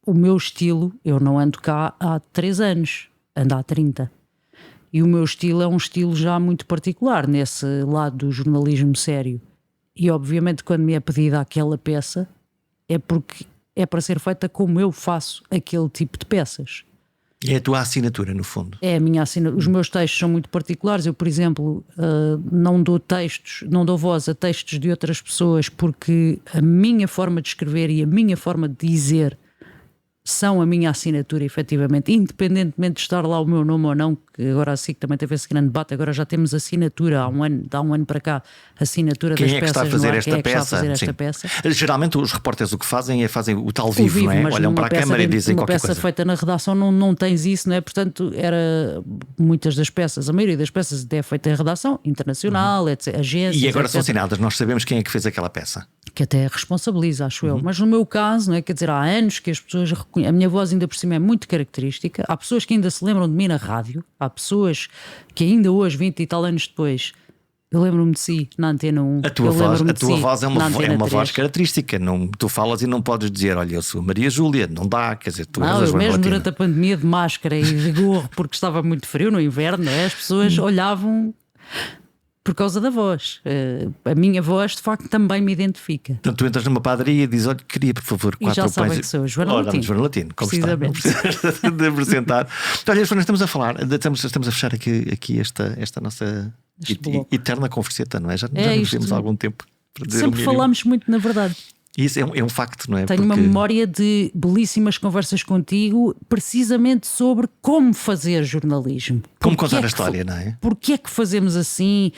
o meu estilo, eu não ando cá há 3 anos, ando há 30. E o meu estilo é um estilo já muito particular nesse lado do jornalismo sério. E obviamente quando me é pedida aquela peça é porque é para ser feita como eu faço aquele tipo de peças. É a tua assinatura, no fundo. É a minha assinatura. Os meus textos são muito particulares. Eu, por exemplo, não dou voz a textos de outras pessoas, porque a minha forma de escrever e a minha forma de dizer são a minha assinatura, efetivamente, independentemente de estar lá o meu nome ou não, que agora a SIC também teve esse grande debate, agora já temos assinatura há um ano para cá, assinatura Quem das é que peças. está a fazer esta quem é que peça? está a fazer esta peça? Geralmente os repórteres o que fazem é fazem o tal vivo, não é? Mas Olham para a câmara e dizem uma qualquer peça coisa. feita na redação não tens isso, não é? Portanto, muitas das peças, a maioria das peças até é feita em redação internacional, etc, agências. E agora etc, são assinadas, nós sabemos quem é que fez aquela peça. que até responsabiliza, acho eu. Mas no meu caso, não é? Quer dizer, há anos que as pessoas reconhecem. A minha voz ainda por cima é muito característica. Há pessoas que ainda se lembram de mim na rádio. Há pessoas que ainda hoje, 20 e tal anos depois, eu lembro-me de si na Antena 1. A tua voz é uma voz característica. Não, tu falas e não podes dizer, olha, eu sou Maria Júlia. Não dá, quer dizer, tu és a eu Joana mesmo Latina. durante a pandemia de máscara e de gorro, porque estava muito frio no inverno, não é? As pessoas olhavam por causa da voz. A minha voz, de facto, também me identifica. Portanto, tu entras numa padaria e dizes, olha, queria, por favor, 4 E já pães. sabem que sou Joana Latino. Joana Latino, como está? Não precisas de apresentar. Olha, Joana, estamos a falar, estamos a fechar aqui esta nossa eterna converseta, não é? Já nos vemos há algum tempo. Sempre falámos muito, na verdade. Isso é um facto, não é? Tenho uma memória de belíssimas conversas contigo, precisamente sobre como fazer jornalismo. Como contar a história, não é? Porquê é que fazemos assim?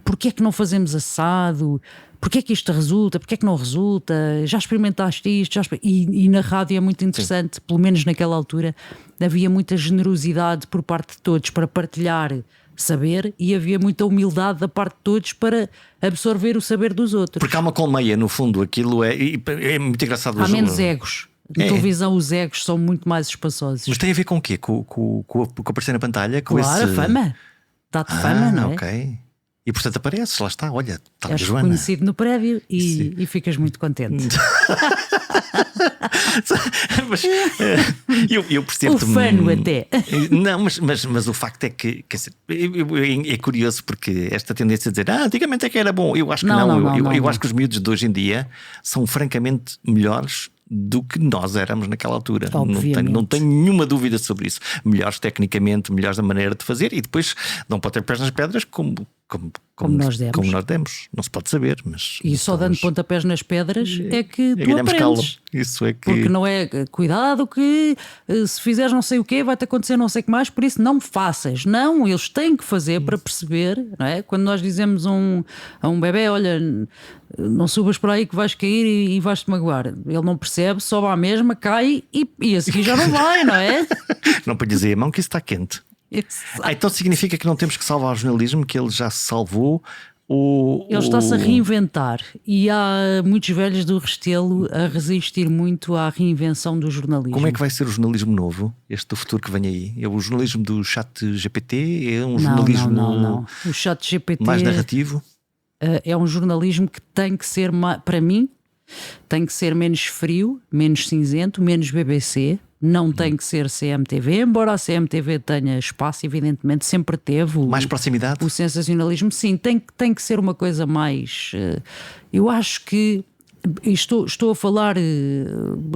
Porquê é que não fazemos assado? Porquê é que isto resulta? Porquê é que não resulta? Já experimentaste isto? E na rádio é muito interessante, sim, pelo menos naquela altura, havia muita generosidade por parte de todos para partilhar saber e havia muita humildade da parte de todos para absorver o saber dos outros. Porque há uma colmeia, no fundo, aquilo é muito engraçado. Há menos egos. Na televisão os egos são muito mais espaçosos. Mas tem a ver com o quê? Com aparecer na pantalha? Claro, a fama. Dá-te fama, não é? Ok. E portanto apareces, lá está, olha, está a Joana. És reconhecido no prédio e ficas muito contente. Mas eu percebo-te. Ufano até. Não, mas o facto é que é curioso porque esta tendência a dizer antigamente é que era bom. Eu acho que não. Eu acho que os miúdos de hoje em dia são francamente melhores do que nós éramos naquela altura. Não tenho nenhuma dúvida sobre isso. Melhores tecnicamente, melhores da maneira de fazer e depois não pode ter pés nas pedras como nós demos. Não se pode saber, mas. E só dando pontapés nas pedras é que tu aprendes. Calo. Isso é que... Porque não é cuidado que se fizeres não sei o quê vai-te acontecer não sei o que mais, por isso não faças. Não, eles têm que fazer para perceber, não é? Quando nós dizemos a um bebê, olha, não subas por aí que vais cair e vais-te magoar. Ele não percebe, sobe à mesma, cai e a seguir já não vai, não é? Não podes dizer a mão que isso está quente. Então significa que não temos que salvar o jornalismo, que ele já se salvou. Ele está-se a reinventar e há muitos velhos do Restelo a resistir muito à reinvenção do jornalismo. Como é que vai ser o jornalismo novo, este do futuro que vem aí? É o jornalismo do chat GPT? É um jornalismo não. O chat GPT mais narrativo? É um jornalismo que tem que ser, para mim, tem que ser menos frio, menos cinzento, menos BBC. Não tem que ser CMTV, embora a CMTV tenha espaço, evidentemente, sempre teve. Mais proximidade? O sensacionalismo, sim, tem que ser uma coisa mais. Eu acho que. Estou a falar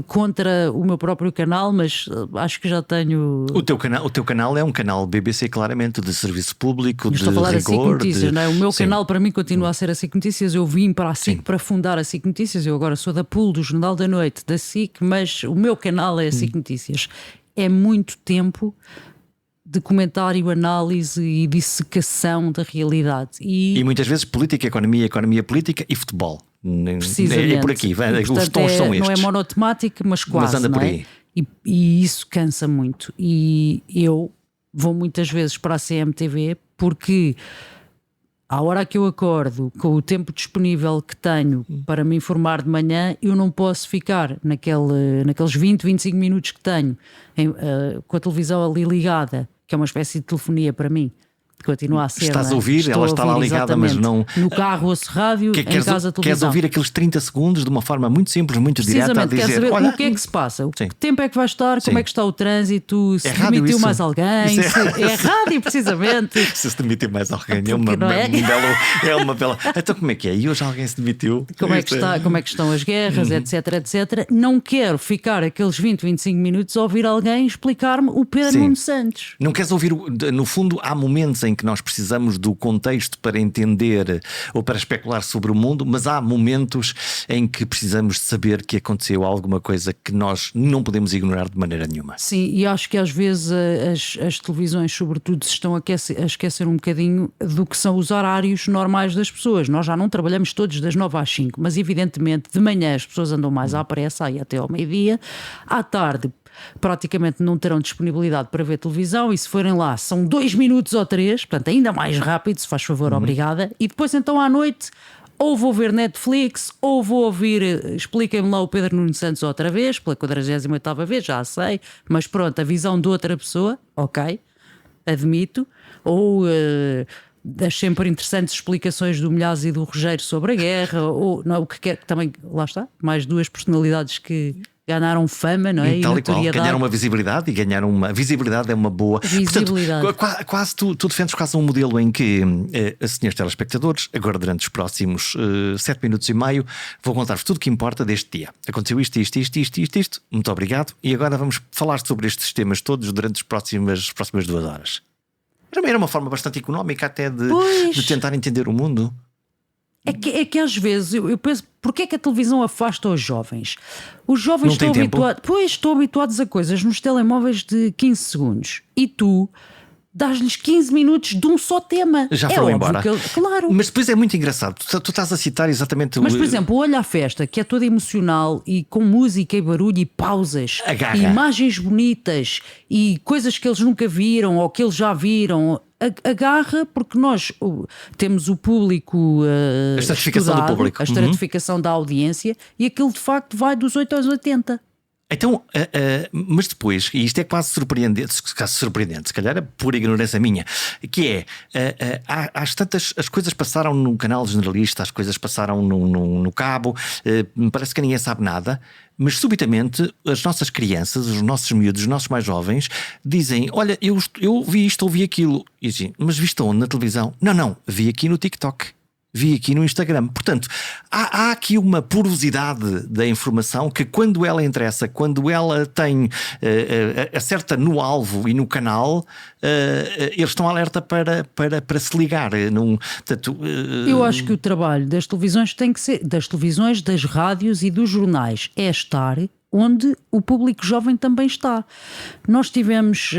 contra o meu próprio canal, mas acho que já tenho. O teu canal é um canal BBC, claramente, de serviço público, de estou a falar rigor. A SIC Notícias, não é? O meu canal para mim continua a ser a SIC Notícias. Eu vim para a SIC para fundar a SIC Notícias. Eu agora sou da pool do Jornal da Noite da SIC, mas o meu canal é a SIC Notícias. É muito tempo de comentário, análise e dissecação da realidade. E muitas vezes política, economia, política e futebol. Precisamente. É por aqui, portanto, os tons são estes. Não é monotemática, mas quase. Mas anda por aí. E isso cansa muito. E eu vou muitas vezes para a CMTV porque à hora que eu acordo, com o tempo disponível que tenho para me informar de manhã, eu não posso ficar naqueles 20, 25 minutos que tenho com a televisão ali ligada, que é uma espécie de telefonia para mim. Continua a ser. Estás a ouvir, ela está lá ligada, mas não. No carro ouço rádio, em casa televisão. Queres ouvir aqueles 30 segundos de uma forma muito simples, muito direta a dizer. Quer saber olha, o que é que se passa, sim. Que tempo é que vai estar, como é que está o trânsito, se demitiu mais alguém, é rádio, precisamente. Se demitiu mais alguém, é uma bela. Então como é que é? E hoje alguém se demitiu? Como é que estão as guerras, etc. Não quero ficar aqueles 20, 25 minutos a ouvir alguém explicar-me o Pedro Nuno Santos. Não queres ouvir, no fundo, há momentos em em que nós precisamos do contexto para entender ou para especular sobre o mundo, mas há momentos em que precisamos de saber que aconteceu alguma coisa que nós não podemos ignorar de maneira nenhuma. Sim, e acho que às vezes as televisões, sobretudo, se estão a esquecer um bocadinho do que são os horários normais das pessoas. Nós já não trabalhamos todos das 9 às 5, mas evidentemente de manhã as pessoas andam mais à pressa, aí até ao meio-dia. À tarde praticamente não terão disponibilidade para ver televisão, e se forem lá são 2 minutos ou 3, portanto ainda mais rápido, se faz favor, obrigada. E depois então à noite ou vou ver Netflix, ou vou ouvir, expliquem-me lá o Pedro Nuno Santos outra vez, pela 48ª vez, já sei, mas pronto, a visão de outra pessoa, ok, admito. Ou das sempre interessantes explicações do Milhaz e do Rogério sobre a guerra, ou não, o que quer, que também, lá está, mais duas personalidades que ganharam fama, não é? Tal e qual, ganharam uma visibilidade, e ganharam uma visibilidade é uma boa visibilidade. Portanto, quase tu defendes quase um modelo em que, senhores telespectadores, agora durante os próximos 7 minutos e meio vou contar-vos tudo o que importa deste dia. Aconteceu isto, muito obrigado, e agora vamos falar sobre estes temas todos durante as próximas 2 horas. Era uma forma bastante económica até de tentar entender o mundo. É que às vezes eu penso, porque é que a televisão afasta os jovens? Os jovens estão habituados a coisas nos telemóveis de 15 segundos, e tu dás-lhes 15 minutos de um só tema. Já foram embora. Claro. Mas depois é muito engraçado. Tu estás a citar exatamente Mas, por exemplo, Olha a Festa, que é toda emocional e com música e barulho e pausas Agarra. e imagens bonitas e coisas que eles nunca viram ou que eles já viram. Agarra, porque nós temos o público a estratificação do público, a estratificação da audiência, e aquilo de facto vai dos 8 aos 80. Então, mas depois, e isto é quase surpreendente, se calhar é pura ignorância minha, que é, às tantas, as coisas passaram no canal generalista, as coisas passaram no cabo, parece que ninguém sabe nada, mas subitamente as nossas crianças, os nossos miúdos, os nossos mais jovens dizem: olha, eu vi isto, ouvi aquilo. E dizem: mas viste onde? Na televisão? Não, vi aqui no TikTok. Vi aqui no Instagram. Portanto, há aqui uma porosidade da informação que, quando ela interessa, quando ela tem acerta no alvo e no canal, eles estão alerta para se ligar. Portanto, eu acho que o trabalho das televisões tem que ser, das televisões, das rádios e dos jornais, é estar onde o público jovem também está. Nós tivemos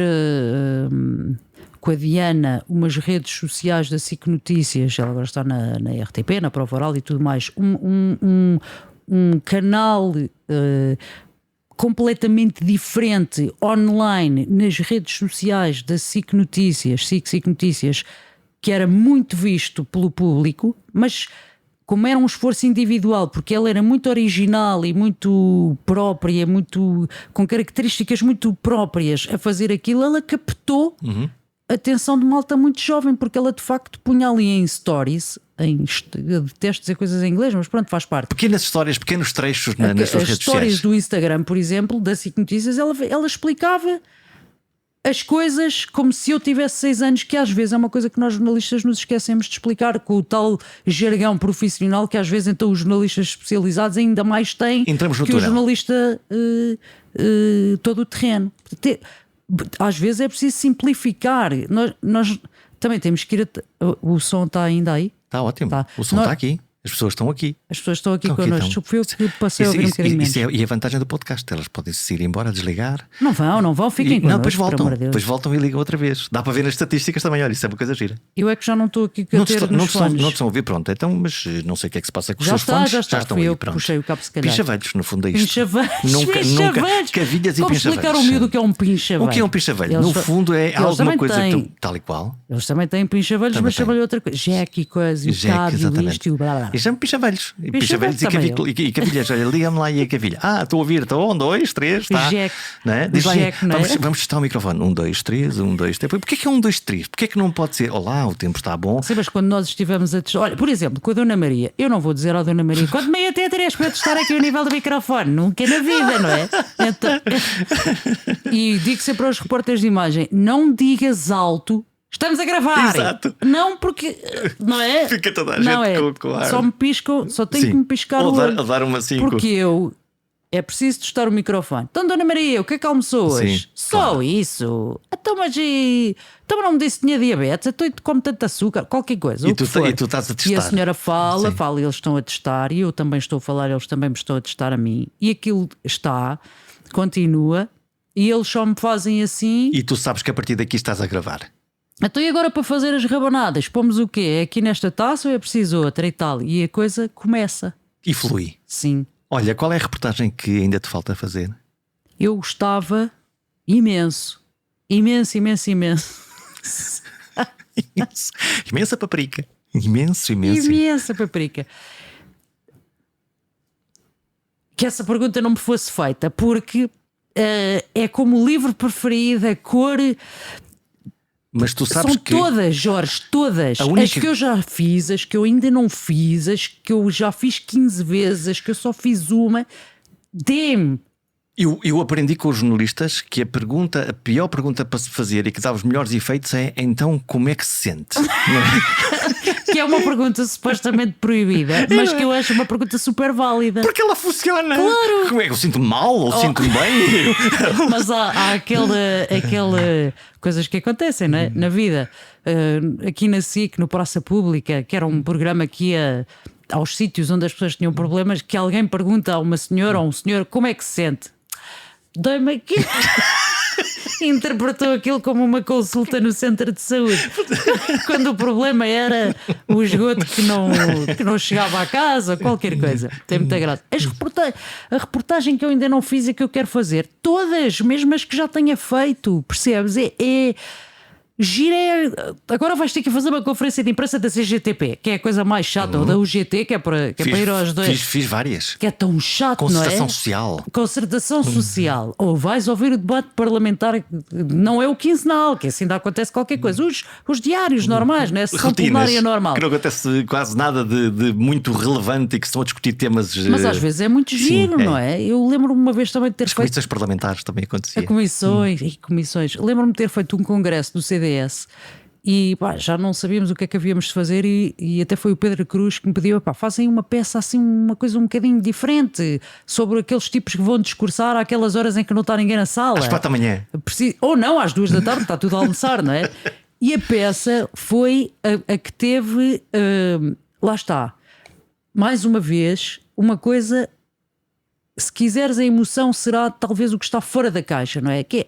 com a Diana umas redes sociais da SIC Notícias, ela agora está na RTP, na Prova Oral e tudo mais, um canal completamente diferente online nas redes sociais da SIC Notícias, SIC Notícias, que era muito visto pelo público, mas como era um esforço individual, porque ela era muito original e muito própria, muito, com características muito próprias a fazer aquilo, ela captou a atenção de malta muito jovem, porque ela de facto punha ali em stories, eu detesto dizer coisas em inglês, mas pronto, faz parte. Pequenas histórias, pequenos trechos nas suas redes sociais. As stories do Instagram, por exemplo, da SIC Notícias, ela explicava as coisas como se eu tivesse 6 anos, que às vezes é uma coisa que nós jornalistas nos esquecemos de explicar, com o tal jargão profissional que às vezes então os jornalistas especializados ainda mais têm que o jornalista todo o terreno. Às vezes é preciso simplificar. Nós também temos que ir o som está ainda aí? Está ótimo, o som está aqui. As pessoas estão aqui. As pessoas estão aqui connosco. Fui eu que passei a ouvir um bocadinho menos. E a vantagem do podcast, elas podem se ir embora, desligar. Não vão, fiquem connosco. Não, depois voltam e ligam outra vez. Dá para ver nas estatísticas também, olha, isso é uma coisa gira. Eu é que já não estou aqui a ter nos fones. Não estão a ouvir, pronto, então, mas não sei o que é que se passa com os seus fones. Já estão aí, eu que puxei o cabo, se calhar. Pinchavelhos, no fundo é isto. Pinchavelhos. Cavilhas e Vamos explicar o miúdo o que é um pinchavelho. O que é um pinchavelho? No fundo é alguma coisa tal e qual. Eles também têm pinchavelhos, mas chamam-lhe outra coisa. Jack e coisa, e o cábio, isto e o blá blá. E chamam pinchavelhos. Pinchavelhos e cavilhas, olha, liga-me lá e a cavilha. Estou a ouvir, estou 1, 2, 3, está. Diz lá, vamos testar o microfone. 1, 2, 3, 1, 2, 3. Porquê que é 1, 2, 3? Porquê que não pode ser? Olá, o tempo está bom. Sim, mas quando nós estivemos a testar, olha, por exemplo, com a Dona Maria, eu não vou dizer à Dona Maria quanto meio até 3 para eu testar aqui o nível do microfone, nunca na vida, não é? Então, e digo sempre aos repórteres de imagem: não digas alto. Estamos a gravar! Exato. Não, porque. Não é? Fica toda a gente com ar. Só me piscam, só tenho que me piscar ou o olho. dar uma 5. Porque eu é preciso testar o microfone. Então, Dona Maria, o que é que almoçou hoje? Sim, Só claro. isso. Então, mas não me disse que tinha diabetes, então como tanto açúcar, qualquer coisa. E o que tu, for. e tu estás a testar. E a senhora fala, Sim. fala, e eles estão a testar, e eu também estou a falar, eles também me estão a testar a mim. E aquilo continua, e eles só me fazem assim. E tu sabes que a partir daqui estás a gravar. Então, e agora para fazer as rabanadas, pomos o quê? É aqui nesta taça ou é preciso outra e tal? E a coisa começa. E flui. Sim. Olha, qual é a reportagem que ainda te falta fazer? Eu gostava imenso. Imenso. Imensa paparica. Imenso. Imensa paprika. Que essa pergunta não me fosse feita, porque é como o livro preferido, a cor. Mas tu sabes São que todas, Jorge, todas. A única- As que eu já fiz, as que eu ainda não fiz, as que eu já fiz 15 vezes, as que eu só fiz uma. Dê-me. eu aprendi com os jornalistas que a pior pergunta para se fazer e que dá os melhores efeitos é então como é que se sente? Que é uma pergunta supostamente proibida, mas que eu acho uma pergunta super válida. Porque ela funciona. Claro. Como é que eu sinto-me mal ou sinto-me bem? Mas há aquela coisas que acontecem, não é? Na vida. Aqui na SIC, no Praça Pública, que era um programa que ia aos sítios onde as pessoas tinham problemas, que alguém pergunta a uma senhora ou a um senhor como é que se sente. Dói-me aqui. Interpretou aquilo como uma consulta no centro de saúde. Quando o problema era o esgoto que não chegava à casa, qualquer coisa. Tem muita graça. A reportagem que eu ainda não fiz e que eu quero fazer, todas, mesmo as que já tenha feito, percebes? Gira. Agora vais ter que fazer uma conferência de imprensa da CGTP, que é a coisa mais chata, ou da UGT, que é para ir aos dois. Fiz várias. Que é tão chato, não é? Concertação social. Concertação social. Ou vais ouvir o debate parlamentar, não é o quinzenal, que assim ainda acontece qualquer coisa. Os diários normais, não é? A sessão plenária normal. Que não acontece quase nada de muito relevante e que estão a discutir temas. Mas às vezes é muito giro, não é? Eu lembro-me uma vez também de ter As feito. comissões parlamentares também acontecia. Comissões. Lembro-me de ter feito um congresso do CDS e já não sabíamos o que é que havíamos de fazer e até foi o Pedro Cruz que me pediu, fazem uma peça assim, uma coisa um bocadinho diferente sobre aqueles tipos que vão discursar àquelas horas em que não está ninguém na sala. Às 4 da manhã. Ou não, às 2 da tarde, está tudo a almoçar, não é? E a peça foi a que teve, lá está, mais uma vez, uma coisa, se quiseres a emoção será talvez o que está fora da caixa, não é? Que é,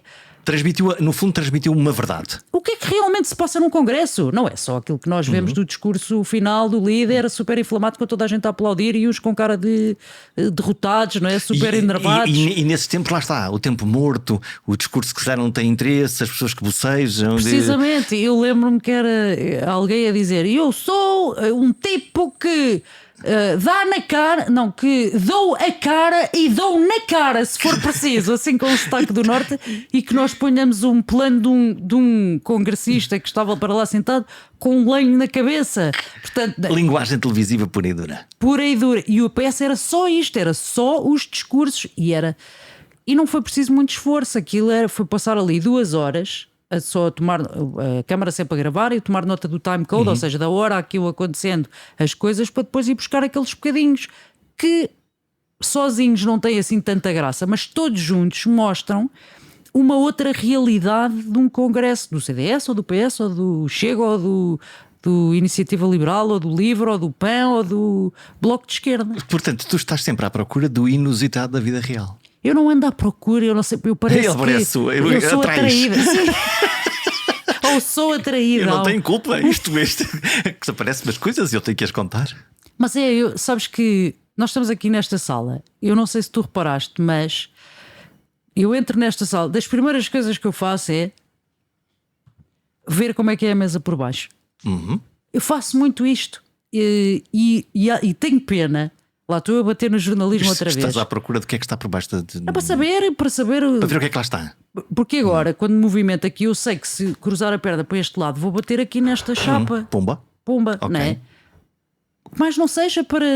No fundo transmitiu uma verdade. o que é que realmente se passa num congresso? Não é só aquilo que nós vemos do discurso final do líder, super inflamado com toda a gente a aplaudir e uns com cara de derrotados, não é? Super enervados. E nesses tempos lá está, o tempo morto, o discurso que se não tem interesse, as pessoas que bocejam. Precisamente, eu lembro-me que era alguém a dizer: eu sou um tipo que dá na cara, não, que dou a cara e dou na cara, se for preciso, assim com o sotaque do norte, e que nós ponhamos um plano de um congressista que estava para lá sentado com um lenho na cabeça. Portanto, Linguagem televisiva pura e dura. pura e dura. E o PS era só isto, era só os discursos, e não foi preciso muito esforço. Aquilo foi passar ali 2 horas só a tomar a câmara sempre a gravar e tomar nota do time code, ou seja, da hora aquilo acontecendo as coisas, para depois ir buscar aqueles bocadinhos que sozinhos não têm assim tanta graça, mas todos juntos mostram uma outra realidade de um congresso do CDS ou do PS ou do Chega ou do Iniciativa Liberal ou do Livre ou do PAN ou do Bloco de Esquerda. Portanto, tu estás sempre à procura do inusitado da vida real. Eu não ando à procura, eu não sei, eu pareço eu sou atraída. Sim. Ou sou atraída. Eu não tenho culpa, isto que se aparecem as coisas e eu tenho que as contar. Mas sabes que nós estamos aqui nesta sala, eu não sei se tu reparaste, mas eu entro nesta sala, das primeiras coisas que eu faço é ver como é que é a mesa por baixo. Eu faço muito isto e tenho pena. Lá estou a bater no jornalismo outra vez. Estás à procura do que é que está por baixo de... É para saber. Para ver o que é que lá está. Porque agora, quando me movimento aqui, eu sei que se cruzar a perna para este lado, vou bater aqui nesta chapa. Pumba, okay. Não é? Mas não seja para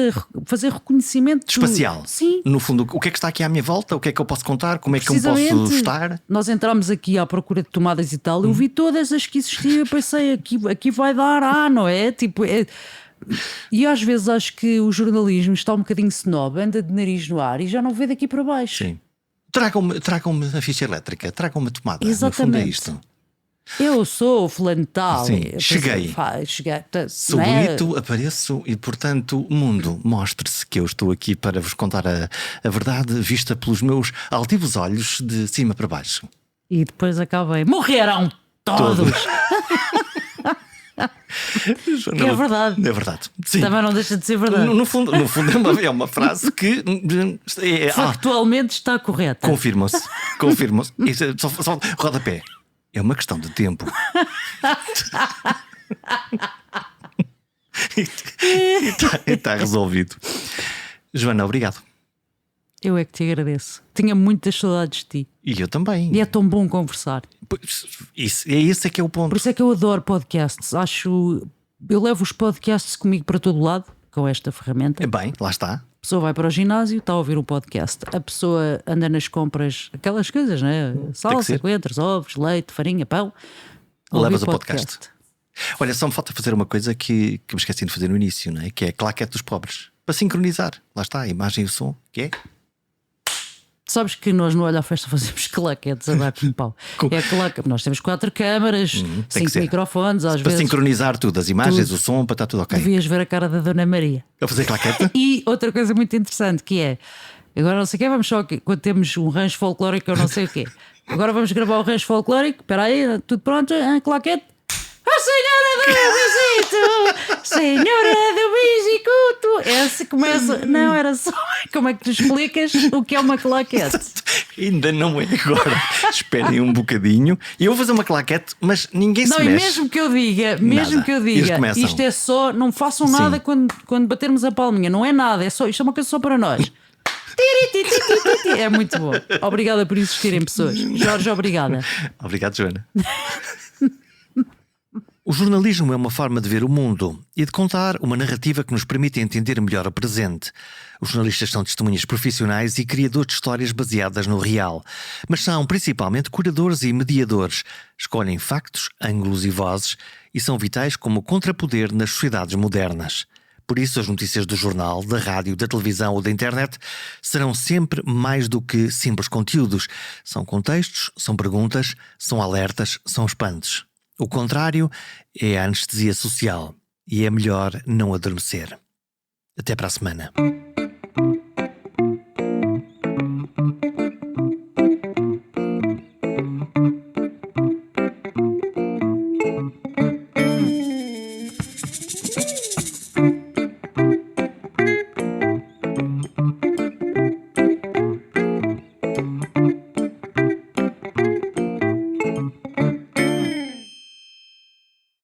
fazer reconhecimento espacial. Sim. No fundo, o que é que está aqui à minha volta? O que é que eu posso contar? Como é que eu posso estar? Nós entramos aqui à procura de tomadas e tal. Eu vi todas as que existiam e pensei, aqui vai dar, não é? Tipo, E às vezes acho que o jornalismo está um bocadinho snob, anda de nariz no ar e já não vê daqui para baixo. Sim. Tragam-me a ficha elétrica, tragam-me a tomada. Exatamente. No fundo é isto. Eu sou o fulano de tal. Sim, Eu cheguei. Cheguei. Sou Não é? bonito, apareço e, portanto, mundo, mostre-se que eu estou aqui para vos contar a verdade vista pelos meus altivos olhos de cima para baixo. E depois acabei. Morreram todos! Que é verdade. É verdade. Sim. Também não deixa de ser verdade. No fundo é uma frase que Factualmente está correta. confirma-se. Confirma-se. Isso é só rodapé. É uma questão de tempo. E está resolvido. Joana, obrigado. Eu é que te agradeço. Tinha muitas saudades de ti. E eu também. E é tão bom conversar. Esse é que é o ponto. Por isso é que eu adoro podcasts. Eu levo os podcasts comigo para todo lado, com esta ferramenta. Bem, lá está. A pessoa vai para o ginásio, está a ouvir o podcast. A pessoa anda nas compras, aquelas coisas, né? Salsa, coentros, ovos, leite, farinha, pão. Levas o podcast. Olha, só me falta fazer uma coisa que me esqueci de fazer no início, não é? Que é a claquete dos pobres. Para sincronizar. Lá está, a imagem e o som. Que é? Sabes que nós no Olha à Festa fazemos claquetes a dar com pau. É claque. Nós temos 4 câmaras, 5 microfones, às para vezes. sincronizar tudo, as imagens, tudo. O som, para estar tudo ok. Devias ver a cara da Dona Maria. A fazer claquete? E outra coisa muito interessante que é, agora não sei o quê, vamos só quando temos um rancho folclórico, eu não sei o quê. Agora vamos gravar o rancho folclórico. Espera aí, tudo pronto? Claquete. A senhora do bisito, senhora do bisicuto. Essa começa. Não, era só. Como é que tu explicas o que é uma claquete? Ainda não é agora. Esperem um bocadinho. E eu vou fazer uma claquete, mas ninguém se Não, mexe. E mesmo que eu diga, Eles começam. isto é só, não façam nada quando batermos a palminha, não é nada, é só, isto é uma coisa só para nós. É muito bom. Obrigada por existirem pessoas. Jorge, obrigada. Obrigado, Joana. O jornalismo é uma forma de ver o mundo e de contar uma narrativa que nos permite entender melhor o presente. Os jornalistas são testemunhas profissionais e criadores de histórias baseadas no real, mas são principalmente curadores e mediadores. Escolhem factos, ângulos e vozes e são vitais como contrapoder nas sociedades modernas. Por isso, as notícias do jornal, da rádio, da televisão ou da internet serão sempre mais do que simples conteúdos. São contextos, são perguntas, são alertas, são espantos. O contrário é a anestesia social e é melhor não adormecer. Até para a semana.